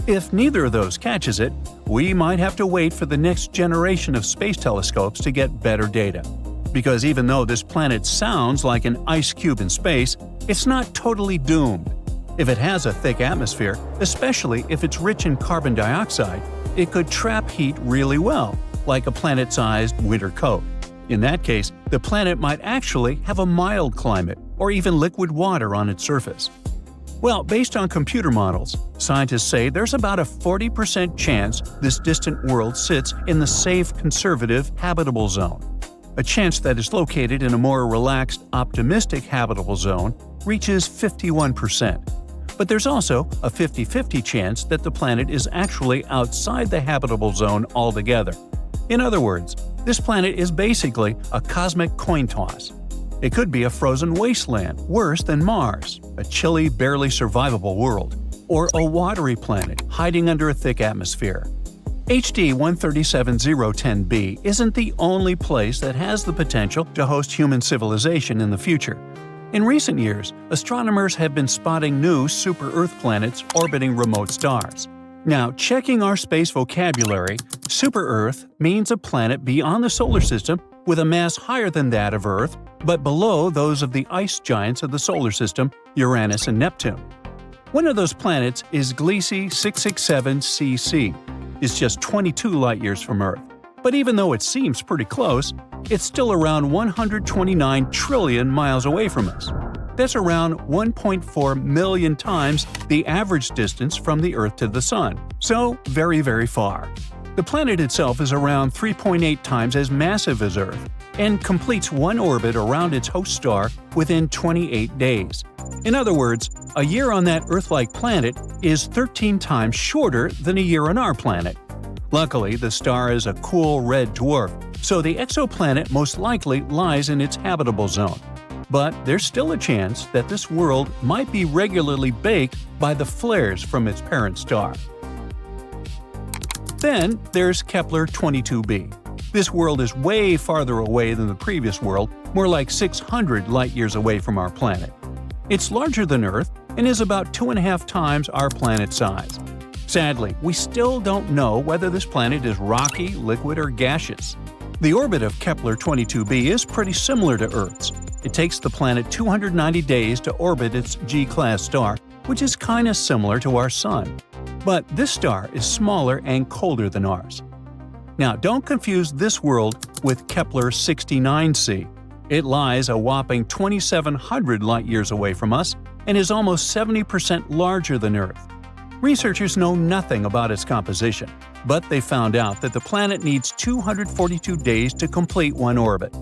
Speaker 2: If neither of those catches it, we might have to wait for the next generation of space telescopes to get better data. Because even though this planet sounds like an ice cube in space, it's not totally doomed. If it has a thick atmosphere, especially if it's rich in carbon dioxide, it could trap heat really well, like a planet-sized winter coat. In that case, the planet might actually have a mild climate, or even liquid water on its surface. Well, based on computer models, scientists say there's about a 40% chance this distant world sits in the safe, conservative, habitable zone. A chance that is located in a more relaxed, optimistic habitable zone reaches 51%. But there's also a 50-50 chance that the planet is actually outside the habitable zone altogether. In other words, this planet is basically a cosmic coin toss. It could be a frozen wasteland, worse than Mars, a chilly, barely survivable world, or a watery planet hiding under a thick atmosphere. HD 137010b isn't the only place that has the potential to host human civilization in the future. In recent years, astronomers have been spotting new super-Earth planets orbiting remote stars. Now, checking our space vocabulary, super-Earth means a planet beyond the solar system with a mass higher than that of Earth, but below those of the ice giants of the solar system, Uranus and Neptune. One of those planets is Gliese 667cc. It's just 22 light-years from Earth. But even though it seems pretty close, it's still around 129 trillion miles away from us. That's around 1.4 million times the average distance from the Earth to the Sun, so very, very far. The planet itself is around 3.8 times as massive as Earth and completes one orbit around its host star within 28 days. In other words, a year on that Earth-like planet is 13 times shorter than a year on our planet. Luckily, the star is a cool red dwarf, so the exoplanet most likely lies in its habitable zone. But there's still a chance that this world might be regularly baked by the flares from its parent star. Then there's Kepler 22b. This world is way farther away than the previous world, more like 600 light-years away from our planet. It's larger than Earth and is about 2.5 times our planet's size. Sadly, we still don't know whether this planet is rocky, liquid, or gaseous. The orbit of Kepler 22b is pretty similar to Earth's. It takes the planet 290 days to orbit its G-class star, which is kinda similar to our Sun. But this star is smaller and colder than ours. Now, don't confuse this world with Kepler 69c. It lies a whopping 2,700 light-years away from us and is almost 70% larger than Earth. Researchers know nothing about its composition, but they found out that the planet needs 242 days to complete one orbit.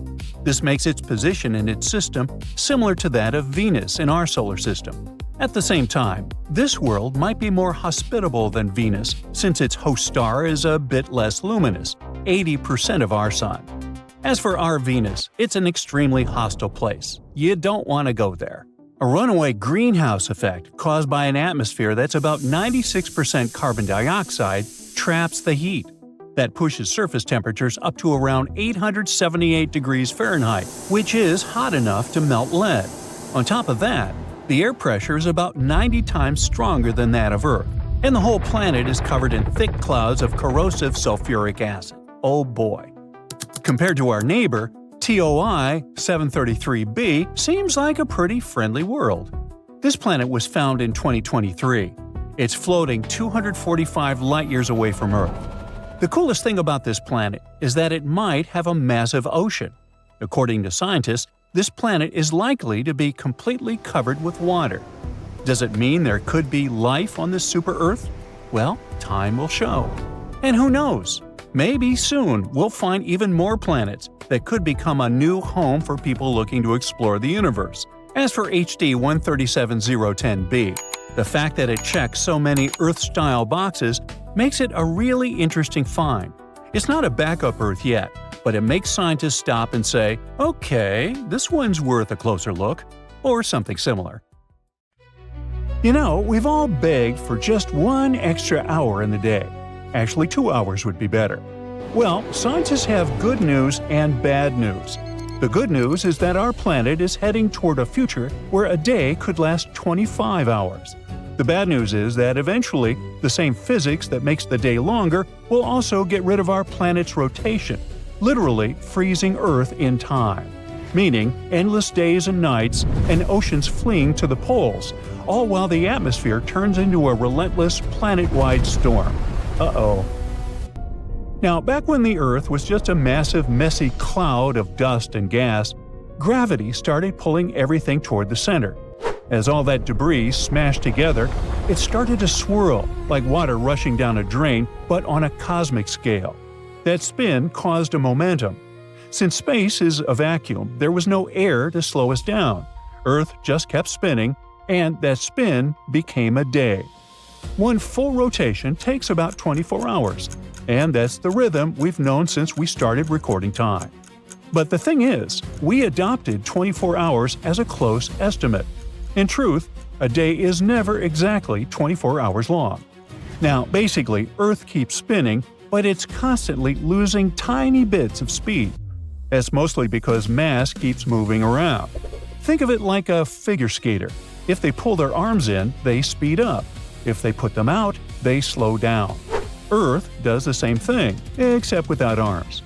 Speaker 2: This makes its position in its system similar to that of Venus in our solar system. At the same time, this world might be more hospitable than Venus since its host star is a bit less luminous, 80% of our Sun. As for our Venus, it's an extremely hostile place. You don't want to go there. A runaway greenhouse effect caused by an atmosphere that's about 96% carbon dioxide traps the heat. That pushes surface temperatures up to around 878 degrees Fahrenheit, which is hot enough to melt lead. On top of that, the air pressure is about 90 times stronger than that of Earth, and the whole planet is covered in thick clouds of corrosive sulfuric acid. Oh boy. Compared to our neighbor, TOI 733b seems like a pretty friendly world. This planet was found in 2023. It's floating 245 light-years away from Earth. The coolest thing about this planet is that it might have a massive ocean. According to scientists, this planet is likely to be completely covered with water. Does it mean there could be life on this super-Earth? Well, time will show. And who knows? Maybe soon we'll find even more planets that could become a new home for people looking to explore the universe. As for HD 137010b, the fact that it checks so many Earth-style boxes makes it a really interesting find. It's not a backup Earth yet, but it makes scientists stop and say, okay, this one's worth a closer look, or something similar. You know, we've all begged for just one extra hour in the day. Actually, 2 hours would be better. Well, scientists have good news and bad news. The good news is that our planet is heading toward a future where a day could last 25 hours. The bad news is that eventually, the same physics that makes the day longer will also get rid of our planet's rotation, literally freezing Earth in time, meaning endless days and nights and oceans fleeing to the poles, all while the atmosphere turns into a relentless planet-wide storm. Uh-oh. Now, back when the Earth was just a massive, messy cloud of dust and gas, gravity started pulling everything toward the center. As all that debris smashed together, it started to swirl, like water rushing down a drain, but on a cosmic scale. That spin caused a momentum. Since space is a vacuum, there was no air to slow us down. Earth just kept spinning, and that spin became a day. One full rotation takes about 24 hours, and that's the rhythm we've known since we started recording time. But the thing is, we adopted 24 hours as a close estimate. In truth, a day is never exactly 24 hours long. Now, basically, Earth keeps spinning, but it's constantly losing tiny bits of speed. That's mostly because mass keeps moving around. Think of it like a figure skater. If they pull their arms in, they speed up. If they put them out, they slow down. Earth does the same thing, except without arms.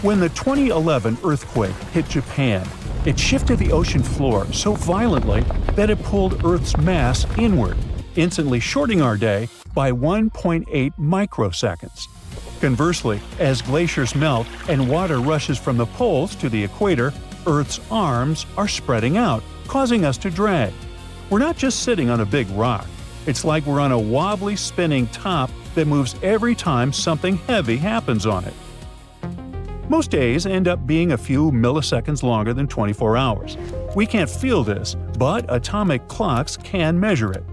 Speaker 2: When the 2011 earthquake hit Japan, it shifted the ocean floor so violently that it pulled Earth's mass inward, instantly shorting our day by 1.8 microseconds. Conversely, as glaciers melt and water rushes from the poles to the equator, Earth's arms are spreading out, causing us to drag. We're not just sitting on a big rock. It's like we're on a wobbly spinning top that moves every time something heavy happens on it. Most days end up being a few milliseconds longer than 24 hours. We can't feel this, but atomic clocks can measure it.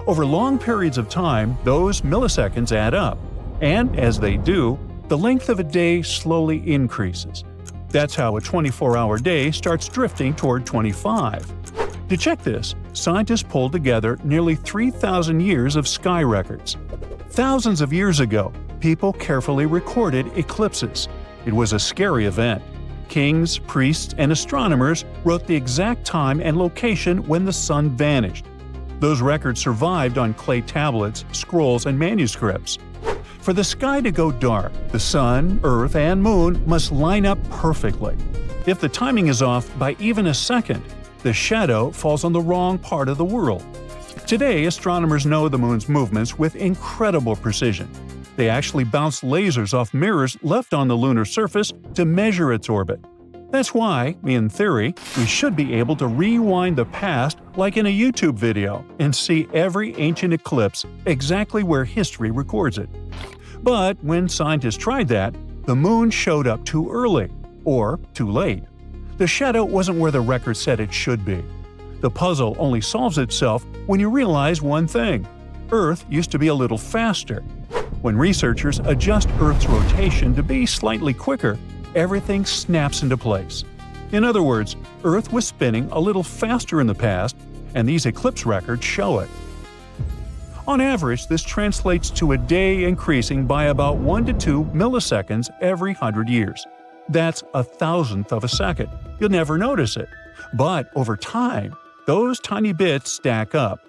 Speaker 2: Over long periods of time, those milliseconds add up, and as they do, the length of a day slowly increases. That's how a 24-hour day starts drifting toward 25. To check this, scientists pulled together nearly 3,000 years of sky records. Thousands of years ago, people carefully recorded eclipses. It was a scary event. Kings, priests, and astronomers wrote the exact time and location when the sun vanished. Those records survived on clay tablets, scrolls, and manuscripts. For the sky to go dark, the sun, earth, and moon must line up perfectly. If the timing is off by even a second, the shadow falls on the wrong part of the world. Today, astronomers know the moon's movements with incredible precision. They actually bounce lasers off mirrors left on the lunar surface to measure its orbit. That's why, in theory, we should be able to rewind the past like in a YouTube video and see every ancient eclipse exactly where history records it. But when scientists tried that, the moon showed up too early, or too late. The shadow wasn't where the record said it should be. The puzzle only solves itself when you realize one thing: Earth used to be a little faster. When researchers adjust Earth's rotation to be slightly quicker, everything snaps into place. In other words, Earth was spinning a little faster in the past, and these eclipse records show it. On average, this translates to a day increasing by about 1 to 2 milliseconds every 100 years. That's 1,000th of a second. You'll never notice it. But over time, those tiny bits stack up.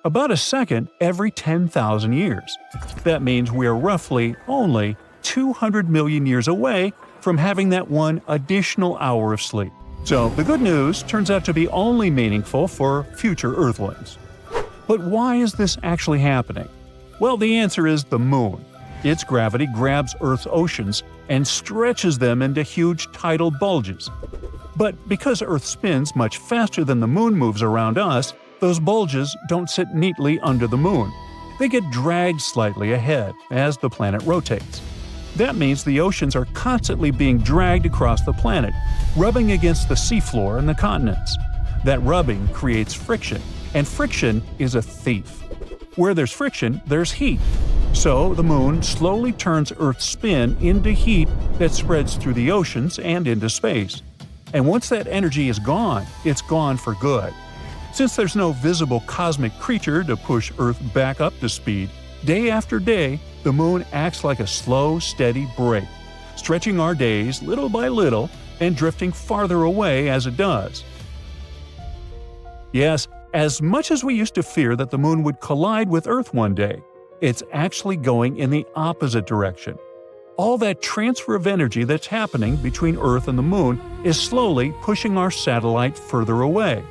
Speaker 2: About a second every 10,000 years. That means we are roughly only 200 million years away from having that one additional hour of sleep. So the good news turns out to be only meaningful for future Earthlings. But why is this actually happening? Well, the answer is the Moon. Its gravity grabs Earth's oceans and stretches them into huge tidal bulges. But because Earth spins much faster than the Moon moves around us, those bulges don't sit neatly under the Moon. They get dragged slightly ahead as the planet rotates. That means the oceans are constantly being dragged across the planet, rubbing against the seafloor and the continents. That rubbing creates friction, and friction is a thief. Where there's friction, there's heat. So the Moon slowly turns Earth's spin into heat that spreads through the oceans and into space. And once that energy is gone, it's gone for good. Since there's no visible cosmic creature to push Earth back up to speed, day after day, the Moon acts like a slow, steady brake, stretching our days little by little and drifting farther away as it does. Yes, as much as we used to fear that the Moon would collide with Earth one day, it's actually going in the opposite direction. All that transfer of energy that's happening between Earth and the Moon is slowly pushing our satellite further away,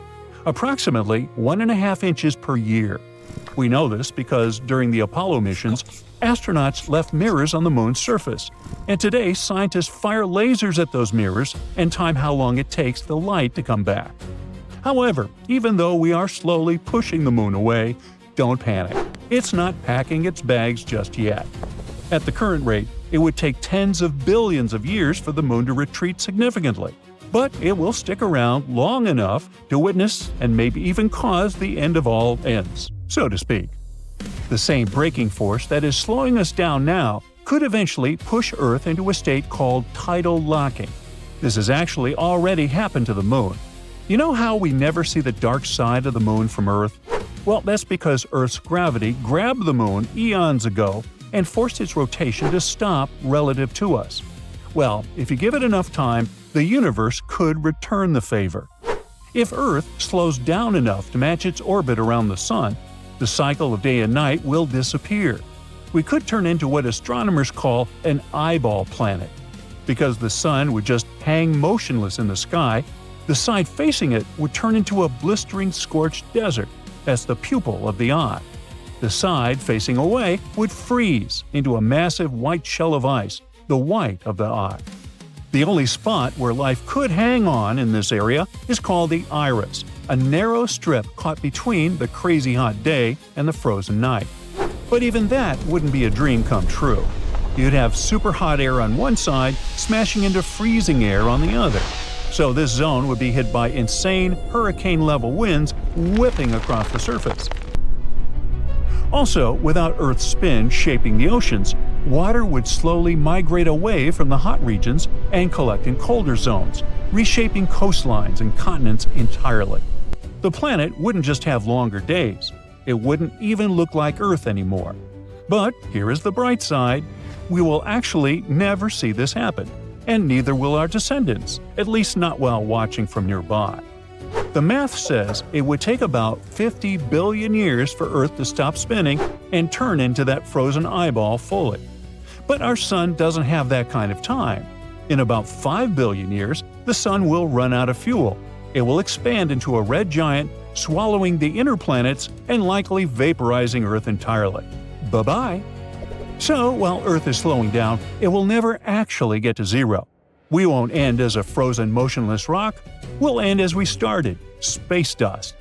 Speaker 2: approximately 1.5 inches per year. We know this because during the Apollo missions, astronauts left mirrors on the Moon's surface, and today scientists fire lasers at those mirrors and time how long it takes the light to come back. However, even though we are slowly pushing the Moon away, don't panic. It's not packing its bags just yet. At the current rate, it would take tens of billions of years for the Moon to retreat significantly. But it will stick around long enough to witness and maybe even cause the end of all ends, so to speak. The same braking force that is slowing us down now could eventually push Earth into a state called tidal locking. This has actually already happened to the Moon. You know how we never see the dark side of the Moon from Earth? Well, that's because Earth's gravity grabbed the Moon eons ago and forced its rotation to stop relative to us. Well, if you give it enough time, the universe could return the favor. If Earth slows down enough to match its orbit around the Sun, the cycle of day and night will disappear. We could turn into what astronomers call an eyeball planet. Because the Sun would just hang motionless in the sky, the side facing it would turn into a blistering scorched desert. That's the pupil of the eye. The side facing away would freeze into a massive white shell of ice, the white of the eye. The only spot where life could hang on in this area is called the iris, a narrow strip caught between the crazy hot day and the frozen night. But even that wouldn't be a dream come true. You'd have super hot air on one side smashing into freezing air on the other. So this zone would be hit by insane hurricane-level winds whipping across the surface. Also, without Earth's spin shaping the oceans, water would slowly migrate away from the hot regions and collect in colder zones, reshaping coastlines and continents entirely. The planet wouldn't just have longer days. It wouldn't even look like Earth anymore. But here is the bright side. We will actually never see this happen. And neither will our descendants, at least not while watching from nearby. The math says it would take about 50 billion years for Earth to stop spinning and turn into that frozen eyeball fully. But our Sun doesn't have that kind of time. In about 5 billion years, the Sun will run out of fuel. It will expand into a red giant, swallowing the inner planets and likely vaporizing Earth entirely. Bye-bye! So, while Earth is slowing down, it will never actually get to zero. We won't end as a frozen, motionless rock. We'll end as we started, space dust.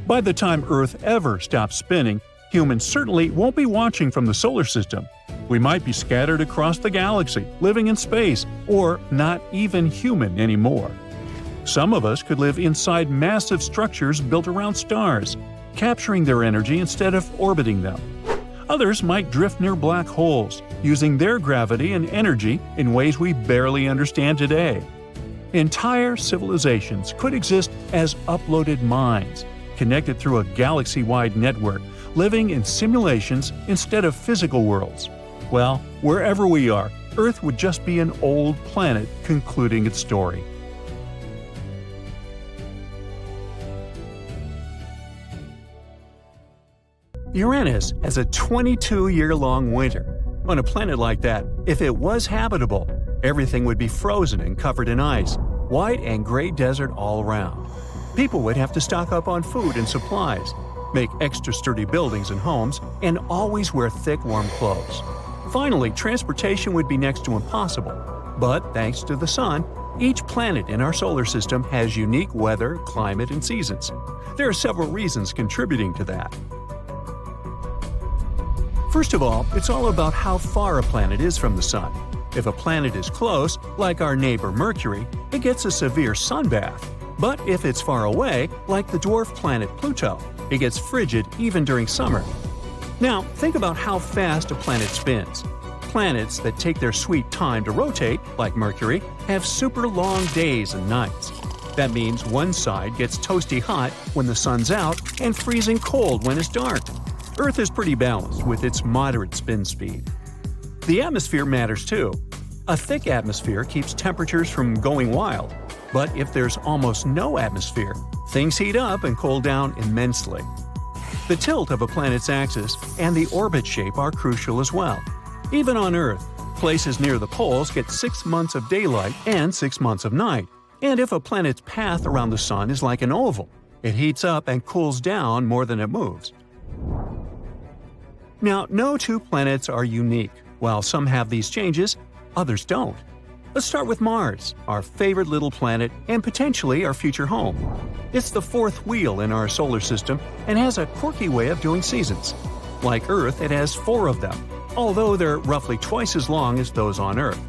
Speaker 2: By the time Earth ever stops spinning, humans certainly won't be watching from the solar system. We might be scattered across the galaxy, living in space, or not even human anymore. Some of us could live inside massive structures built around stars, capturing their energy instead of orbiting them. Others might drift near black holes, using their gravity and energy in ways we barely understand today. Entire civilizations could exist as uploaded minds, connected through a galaxy-wide network, living in simulations instead of physical worlds. Well, wherever we are, Earth would just be an old planet concluding its story. Uranus has a 22-year-long winter. On a planet like that, if it was habitable, everything would be frozen and covered in ice, white and gray desert all around. People would have to stock up on food and supplies, make extra sturdy buildings and homes, and always wear thick, warm clothes. Finally, transportation would be next to impossible. But thanks to the Sun, each planet in our solar system has unique weather, climate, and seasons. There are several reasons contributing to that. First of all, it's all about how far a planet is from the Sun. If a planet is close, like our neighbor Mercury, it gets a severe sunbath. But if it's far away, like the dwarf planet Pluto, it gets frigid even during summer. Now, think about how fast a planet spins. Planets that take their sweet time to rotate, like Mercury, have super long days and nights. That means one side gets toasty hot when the sun's out and freezing cold when it's dark. Earth is pretty balanced with its moderate spin speed. The atmosphere matters too. A thick atmosphere keeps temperatures from going wild, but if there's almost no atmosphere, things heat up and cool down immensely. The tilt of a planet's axis and the orbit shape are crucial as well. Even on Earth, places near the poles get 6 months of daylight and 6 months of night. And if a planet's path around the Sun is like an oval, it heats up and cools down more than it moves. Now, no two planets are unique. While some have these changes, others don't. Let's start with Mars, our favorite little planet and potentially our future home. It's the fourth wheel in our solar system and has a quirky way of doing seasons. Like Earth, it has 4 of them, although they're roughly twice as long as those on Earth.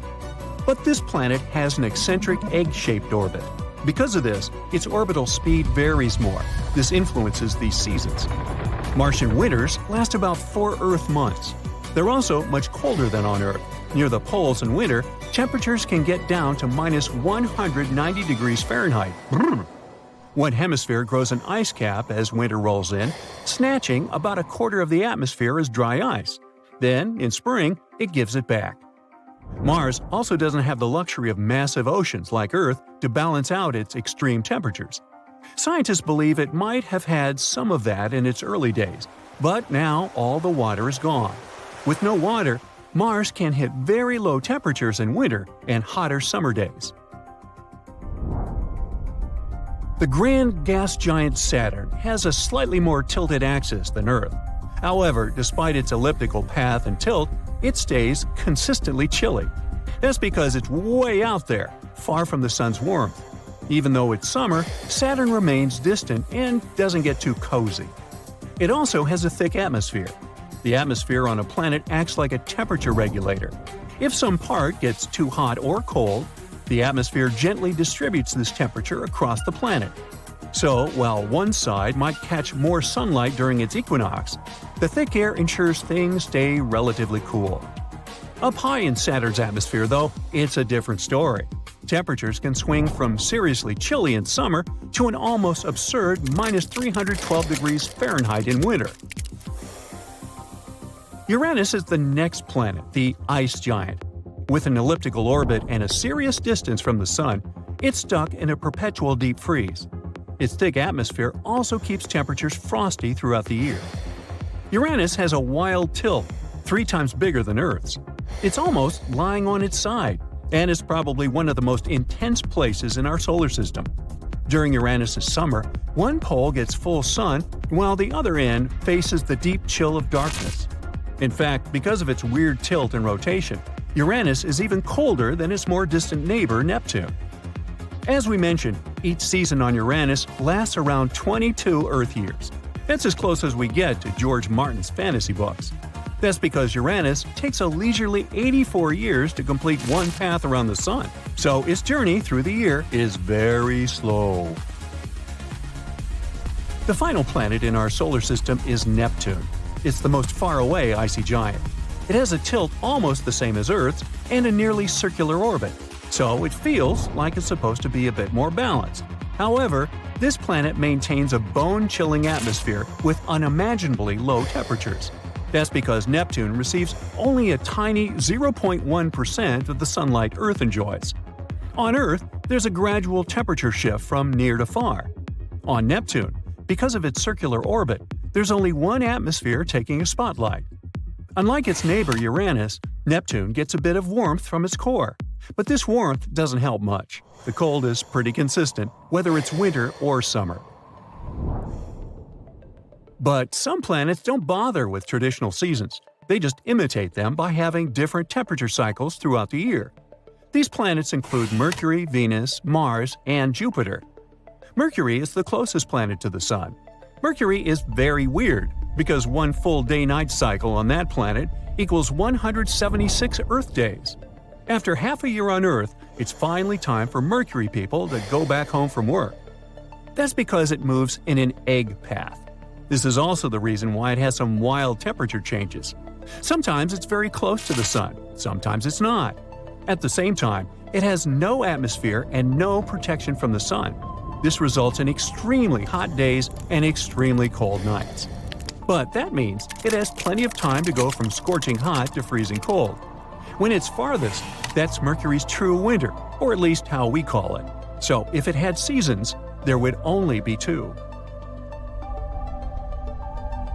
Speaker 2: But this planet has an eccentric egg-shaped orbit. Because of this, its orbital speed varies more. This influences these seasons. Martian winters last about 4 Earth months. They're also much colder than on Earth. Near the poles in winter, temperatures can get down to minus 190 degrees Fahrenheit. One hemisphere grows an ice cap as winter rolls in, snatching about a quarter of the atmosphere as dry ice. Then, in spring, it gives it back. Mars also doesn't have the luxury of massive oceans like Earth to balance out its extreme temperatures. Scientists believe it might have had some of that in its early days, but now all the water is gone. With no water, Mars can hit very low temperatures in winter and hotter summer days. The grand gas giant Saturn has a slightly more tilted axis than Earth. However, despite its elliptical path and tilt, it stays consistently chilly. That's because it's way out there, far from the sun's warmth. Even though it's summer, Saturn remains distant and doesn't get too cozy. It also has a thick atmosphere. The atmosphere on a planet acts like a temperature regulator. If some part gets too hot or cold, the atmosphere gently distributes this temperature across the planet. So, while one side might catch more sunlight during its equinox, the thick air ensures things stay relatively cool. Up high in Saturn's atmosphere, though, it's a different story. Temperatures can swing from seriously chilly in summer to an almost absurd minus 312 degrees Fahrenheit in winter. Uranus is the next planet, the ice giant. With an elliptical orbit and a serious distance from the Sun, it's stuck in a perpetual deep freeze. Its thick atmosphere also keeps temperatures frosty throughout the year. Uranus has a wild tilt, 3 times bigger than Earth's. It's almost lying on its side, and is probably one of the most intense places in our solar system. During Uranus's summer, one pole gets full sun, while the other end faces the deep chill of darkness. In fact, because of its weird tilt and rotation, Uranus is even colder than its more distant neighbor Neptune. As we mentioned, each season on Uranus lasts around 22 Earth years. That's as close as we get to George Martin's fantasy books. That's because Uranus takes a leisurely 84 years to complete one path around the Sun, so its journey through the year is very slow. The final planet in our solar system is Neptune. It's the most far-away icy giant. It has a tilt almost the same as Earth's and a nearly circular orbit, so it feels like it's supposed to be a bit more balanced. However, this planet maintains a bone-chilling atmosphere with unimaginably low temperatures. That's because Neptune receives only a tiny 0.1% of the sunlight Earth enjoys. On Earth, there's a gradual temperature shift from near to far. On Neptune, because of its circular orbit, there's only one atmosphere taking a spotlight. Unlike its neighbor Uranus, Neptune gets a bit of warmth from its core. But this warmth doesn't help much. The cold is pretty consistent, whether it's winter or summer. But some planets don't bother with traditional seasons. They just imitate them by having different temperature cycles throughout the year. These planets include Mercury, Venus, Mars, and Jupiter. Mercury is the closest planet to the Sun. Mercury is very weird, because one full day-night cycle on that planet equals 176 Earth days. After half a year on Earth, it's finally time for Mercury people to go back home from work. That's because it moves in an egg path. This is also the reason why it has some wild temperature changes. Sometimes it's very close to the Sun, sometimes it's not. At the same time, it has no atmosphere and no protection from the Sun. This results in extremely hot days and extremely cold nights. But that means it has plenty of time to go from scorching hot to freezing cold. When it's farthest, that's Mercury's true winter, or at least how we call it. So if it had seasons, there would only be two.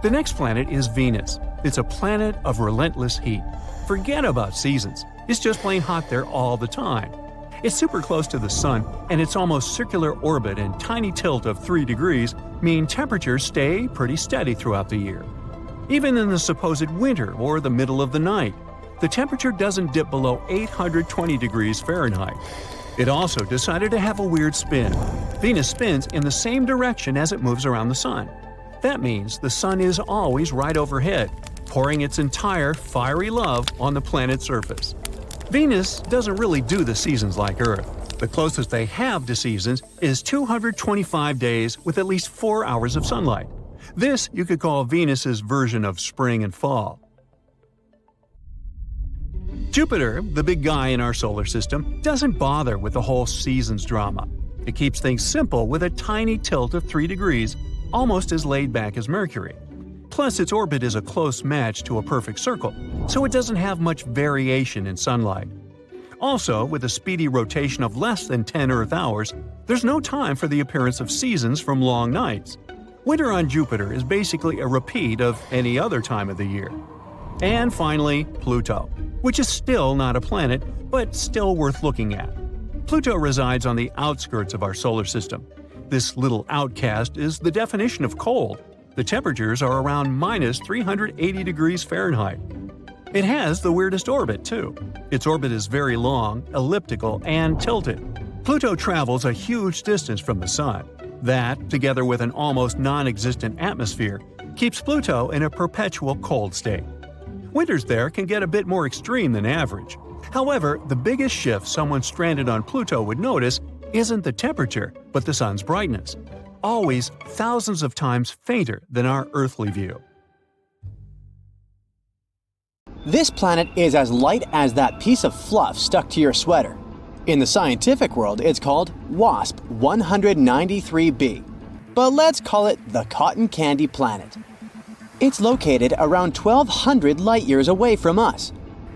Speaker 2: The next planet is Venus. It's a planet of relentless heat. Forget about seasons. It's just plain hot there all the time. It's super close to the Sun, and its almost circular orbit and tiny tilt of 3 degrees mean temperatures stay pretty steady throughout the year. Even in the supposed winter or the middle of the night, the temperature doesn't dip below 820 degrees Fahrenheit. It also decided to have a weird spin. Venus spins in the same direction as it moves around the Sun. That means the Sun is always right overhead, pouring its entire fiery love on the planet's surface. Venus doesn't really do the seasons like Earth. The closest they have to seasons is 225 days with at least 4 hours of sunlight. This you could call Venus's version of spring and fall. Jupiter, the big guy in our solar system, doesn't bother with the whole seasons drama. It keeps things simple with a tiny tilt of 3 degrees, almost as laid back as Mercury. Plus, its orbit is a close match to a perfect circle, so it doesn't have much variation in sunlight. Also, with a speedy rotation of less than 10 Earth hours, there's no time for the appearance of seasons from long nights. Winter on Jupiter is basically a repeat of any other time of the year. And finally, Pluto, which is still not a planet, but still worth looking at. Pluto resides on the outskirts of our solar system. This little outcast is the definition of cold. The temperatures are around minus 380 degrees Fahrenheit. It has the weirdest orbit, too. Its orbit is very long, elliptical, and tilted. Pluto travels a huge distance from the Sun. That, together with an almost non-existent atmosphere, keeps Pluto in a perpetual cold state. Winters there can get a bit more extreme than average. However, the biggest shift someone stranded on Pluto would notice isn't the temperature, but the Sun's brightness. Always thousands of times fainter than our earthly view.
Speaker 1: This planet is as light as that piece of fluff stuck to your sweater. In the scientific world, it's called WASP 193b. But let's call it the Cotton Candy Planet. It's located around 1,200 light-years away from us.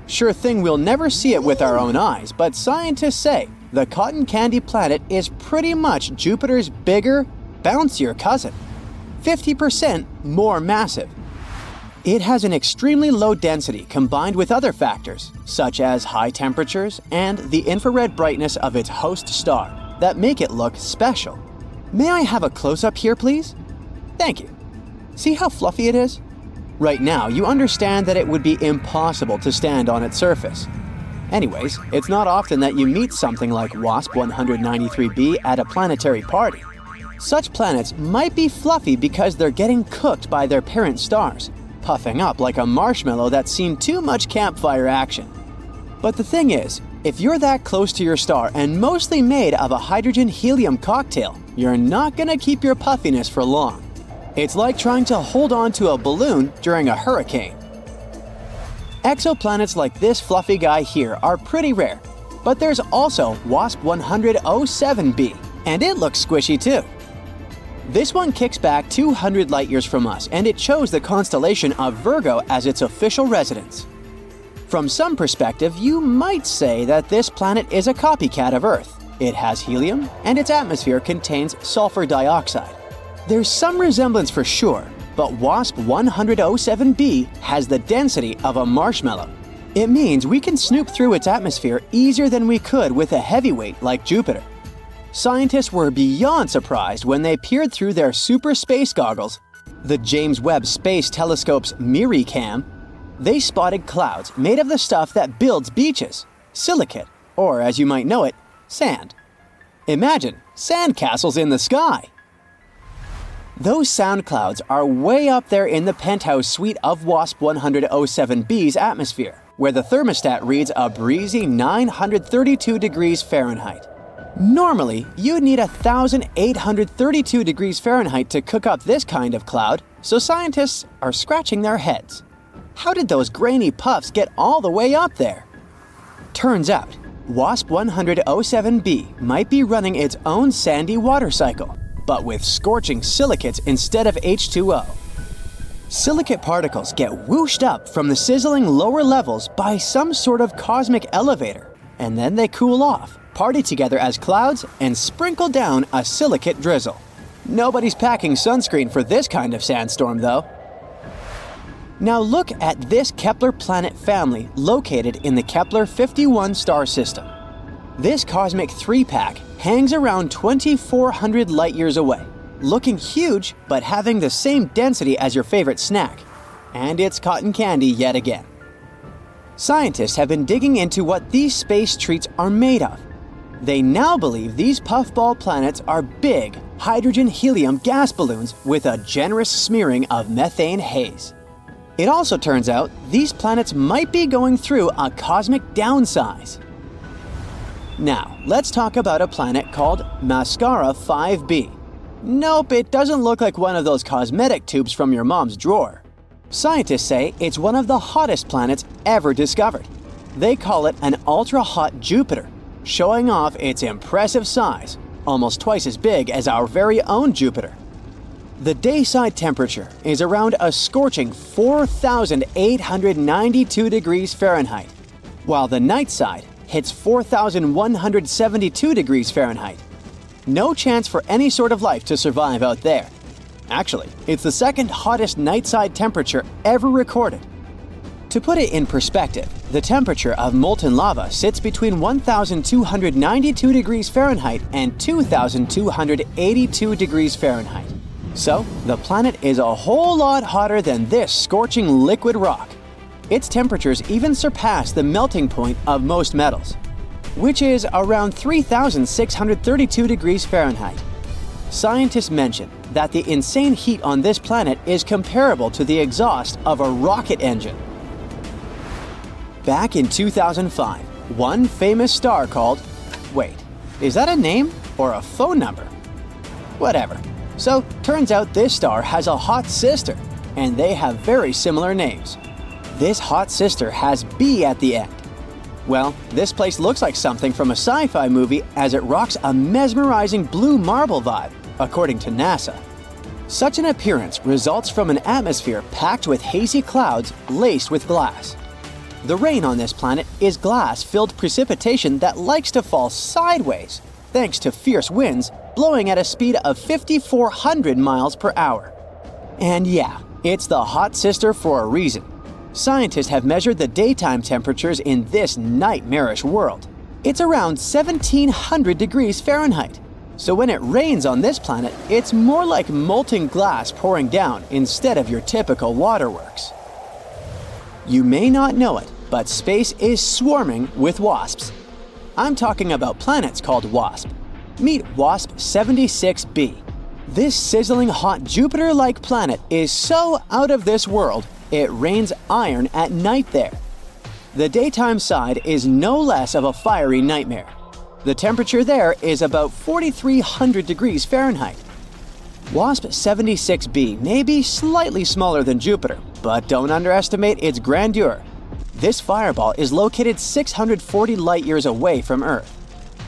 Speaker 1: Sure thing we'll never see it with our own eyes, but scientists say the Cotton Candy Planet is pretty much Jupiter's bigger, bouncier cousin, 50% more massive. It has an extremely low density combined with other factors, such as high temperatures and the infrared brightness of its host star, that make it look special. May I have a close-up here, please? Thank you. See how fluffy it is? Right now, you understand that it would be impossible to stand on its surface. Anyways, it's not often that you meet something like WASP 193b at a planetary party. Such planets might be fluffy because they're getting cooked by their parent stars, puffing up like a marshmallow that's seen too much campfire action. But the thing is, if you're that close to your star and mostly made of a hydrogen-helium cocktail, you're not gonna keep your puffiness for long. It's like trying to hold on to a balloon during a hurricane. Exoplanets like this fluffy guy here are pretty rare, but there's also WASP 100-07b, and it looks squishy too. This one kicks back 200 light-years from us, and it chose the constellation of Virgo as its official residence. From some perspective, you might say that this planet is a copycat of Earth. It has helium, and its atmosphere contains sulfur dioxide. There's some resemblance for sure, but WASP 100-07b has the density of a marshmallow. It means we can snoop through its atmosphere easier than we could with a heavyweight like Jupiter. Scientists were beyond surprised when they peered through their super space goggles, the James Webb Space Telescope's MIRI-cam. They spotted clouds made of the stuff that builds beaches, silicate, or as you might know it, sand. Imagine sandcastles in the sky. Those sound clouds are way up there in the penthouse suite of WASP 100-07b's atmosphere, where the thermostat reads a breezy 932 degrees Fahrenheit. Normally, you'd need 1,832 degrees Fahrenheit to cook up this kind of cloud, so scientists are scratching their heads. How did those grainy puffs get all the way up there? Turns out, WASP 100-07b might be running its own sandy water cycle, but with scorching silicates instead of H2O. Silicate particles get whooshed up from the sizzling lower levels by some sort of cosmic elevator, and then they cool off, party together as clouds, and sprinkle down a silicate drizzle. Nobody's packing sunscreen for this kind of sandstorm, though. Now look at this Kepler planet family located in the Kepler 51 star system. This cosmic three-pack hangs around 2,400 light-years away, looking huge but having the same density as your favorite snack. And it's cotton candy yet again. Scientists have been digging into what these space treats are made of. They now believe these puffball planets are big hydrogen-helium gas balloons with a generous smearing of methane haze. It also turns out these planets might be going through a cosmic downsize. Now, let's talk about a planet called Mascara 5b. Nope, it doesn't look like one of those cosmetic tubes from your mom's drawer. Scientists say it's one of the hottest planets ever discovered. They call it an ultra-hot Jupiter, showing off its impressive size, almost twice as big as our very own Jupiter. The dayside temperature is around a scorching 4,892 degrees Fahrenheit, while the night side hits 4,172 degrees Fahrenheit. No chance for any sort of life to survive out there. Actually, it's the second hottest nightside temperature ever recorded. To put it in perspective, the temperature of molten lava sits between 1,292 degrees Fahrenheit and 2,282 degrees Fahrenheit. So, the planet is a whole lot hotter than this scorching liquid rock. Its temperatures even surpass the melting point of most metals, which is around 3,632 degrees Fahrenheit. Scientists mention that the insane heat on this planet is comparable to the exhaust of a rocket engine. Back in 2005, one famous star called... Wait, is that a name or a phone number? Whatever. So, turns out this star has a hot sister, and they have very similar names. This hot sister has B at the end. Well, this place looks like something from a sci-fi movie as it rocks a mesmerizing blue marble vibe, according to NASA. Such an appearance results from an atmosphere packed with hazy clouds laced with glass. The rain on this planet is glass-filled precipitation that likes to fall sideways, thanks to fierce winds blowing at a speed of 5,400 miles per hour. And yeah, it's the hot sister for a reason. Scientists have measured the daytime temperatures in this nightmarish world. It's around 1,700 degrees Fahrenheit. So when it rains on this planet, it's more like molten glass pouring down instead of your typical waterworks. You may not know it, but space is swarming with WASPs. I'm talking about planets called WASP. Meet WASP 76b. This sizzling hot Jupiter-like planet is so out of this world, It rains iron at night there. The daytime side is no less of a fiery nightmare. The temperature there is about 4,300 degrees Fahrenheit. WASP 76b may be slightly smaller than Jupiter, but don't underestimate its grandeur. This fireball is located 640 light-years away from Earth,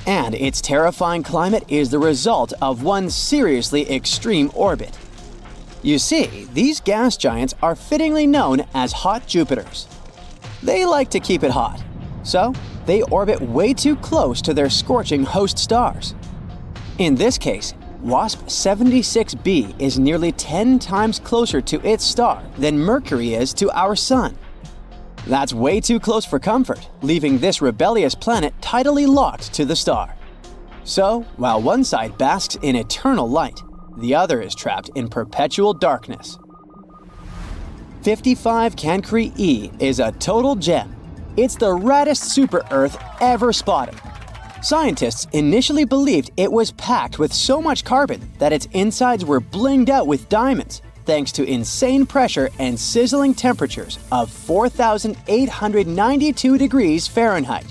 Speaker 1: and its terrifying climate is the result of one seriously extreme orbit. You see, these gas giants are fittingly known as hot Jupiters. They like to keep it hot, so they orbit way too close to their scorching host stars. In this case, WASP 76b is nearly 10 times closer to its star than Mercury is to our Sun. That's way too close for comfort, leaving this rebellious planet tidally locked to the star. So, while one side basks in eternal light, the other is trapped in perpetual darkness. 55 Cancri e is a total gem. It's the raddest super-Earth ever spotted. Scientists initially believed it was packed with so much carbon that its insides were blinged out with diamonds, thanks to insane pressure and sizzling temperatures of 4,892 degrees Fahrenheit.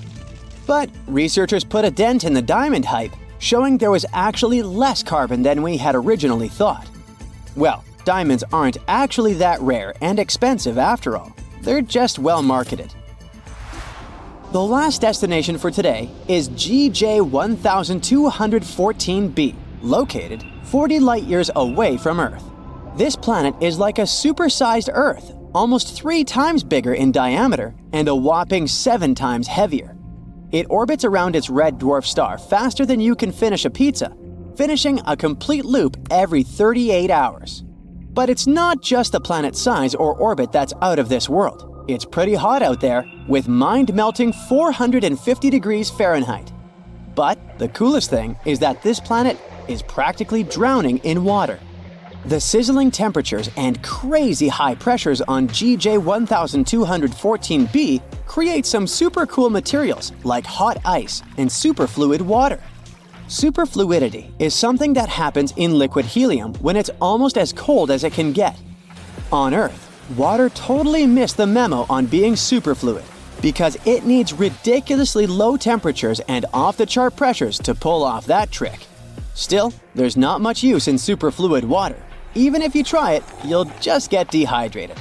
Speaker 1: But researchers put a dent in the diamond hype, showing there was actually less carbon than we had originally thought. Well, diamonds aren't actually that rare and expensive after all. They're just well marketed. The last destination for today is GJ 1214b, located 40 light-years away from Earth. This planet is like a supersized Earth, almost 3 times bigger in diameter and a whopping 7 times heavier. It orbits around its red dwarf star faster than you can finish a pizza, finishing a complete loop every 38 hours. But it's not just the planet's size or orbit that's out of this world. It's pretty hot out there, with mind-melting 450 degrees Fahrenheit. But the coolest thing is that this planet is practically drowning in water. The sizzling temperatures and crazy high pressures on GJ 1214b create some super cool materials like hot ice and superfluid water. Superfluidity is something that happens in liquid helium when it's almost as cold as it can get. On Earth, water totally missed the memo on being superfluid because it needs ridiculously low temperatures and off-the-chart pressures to pull off that trick. Still, there's not much use in superfluid water. Even if you try it, you'll just get dehydrated.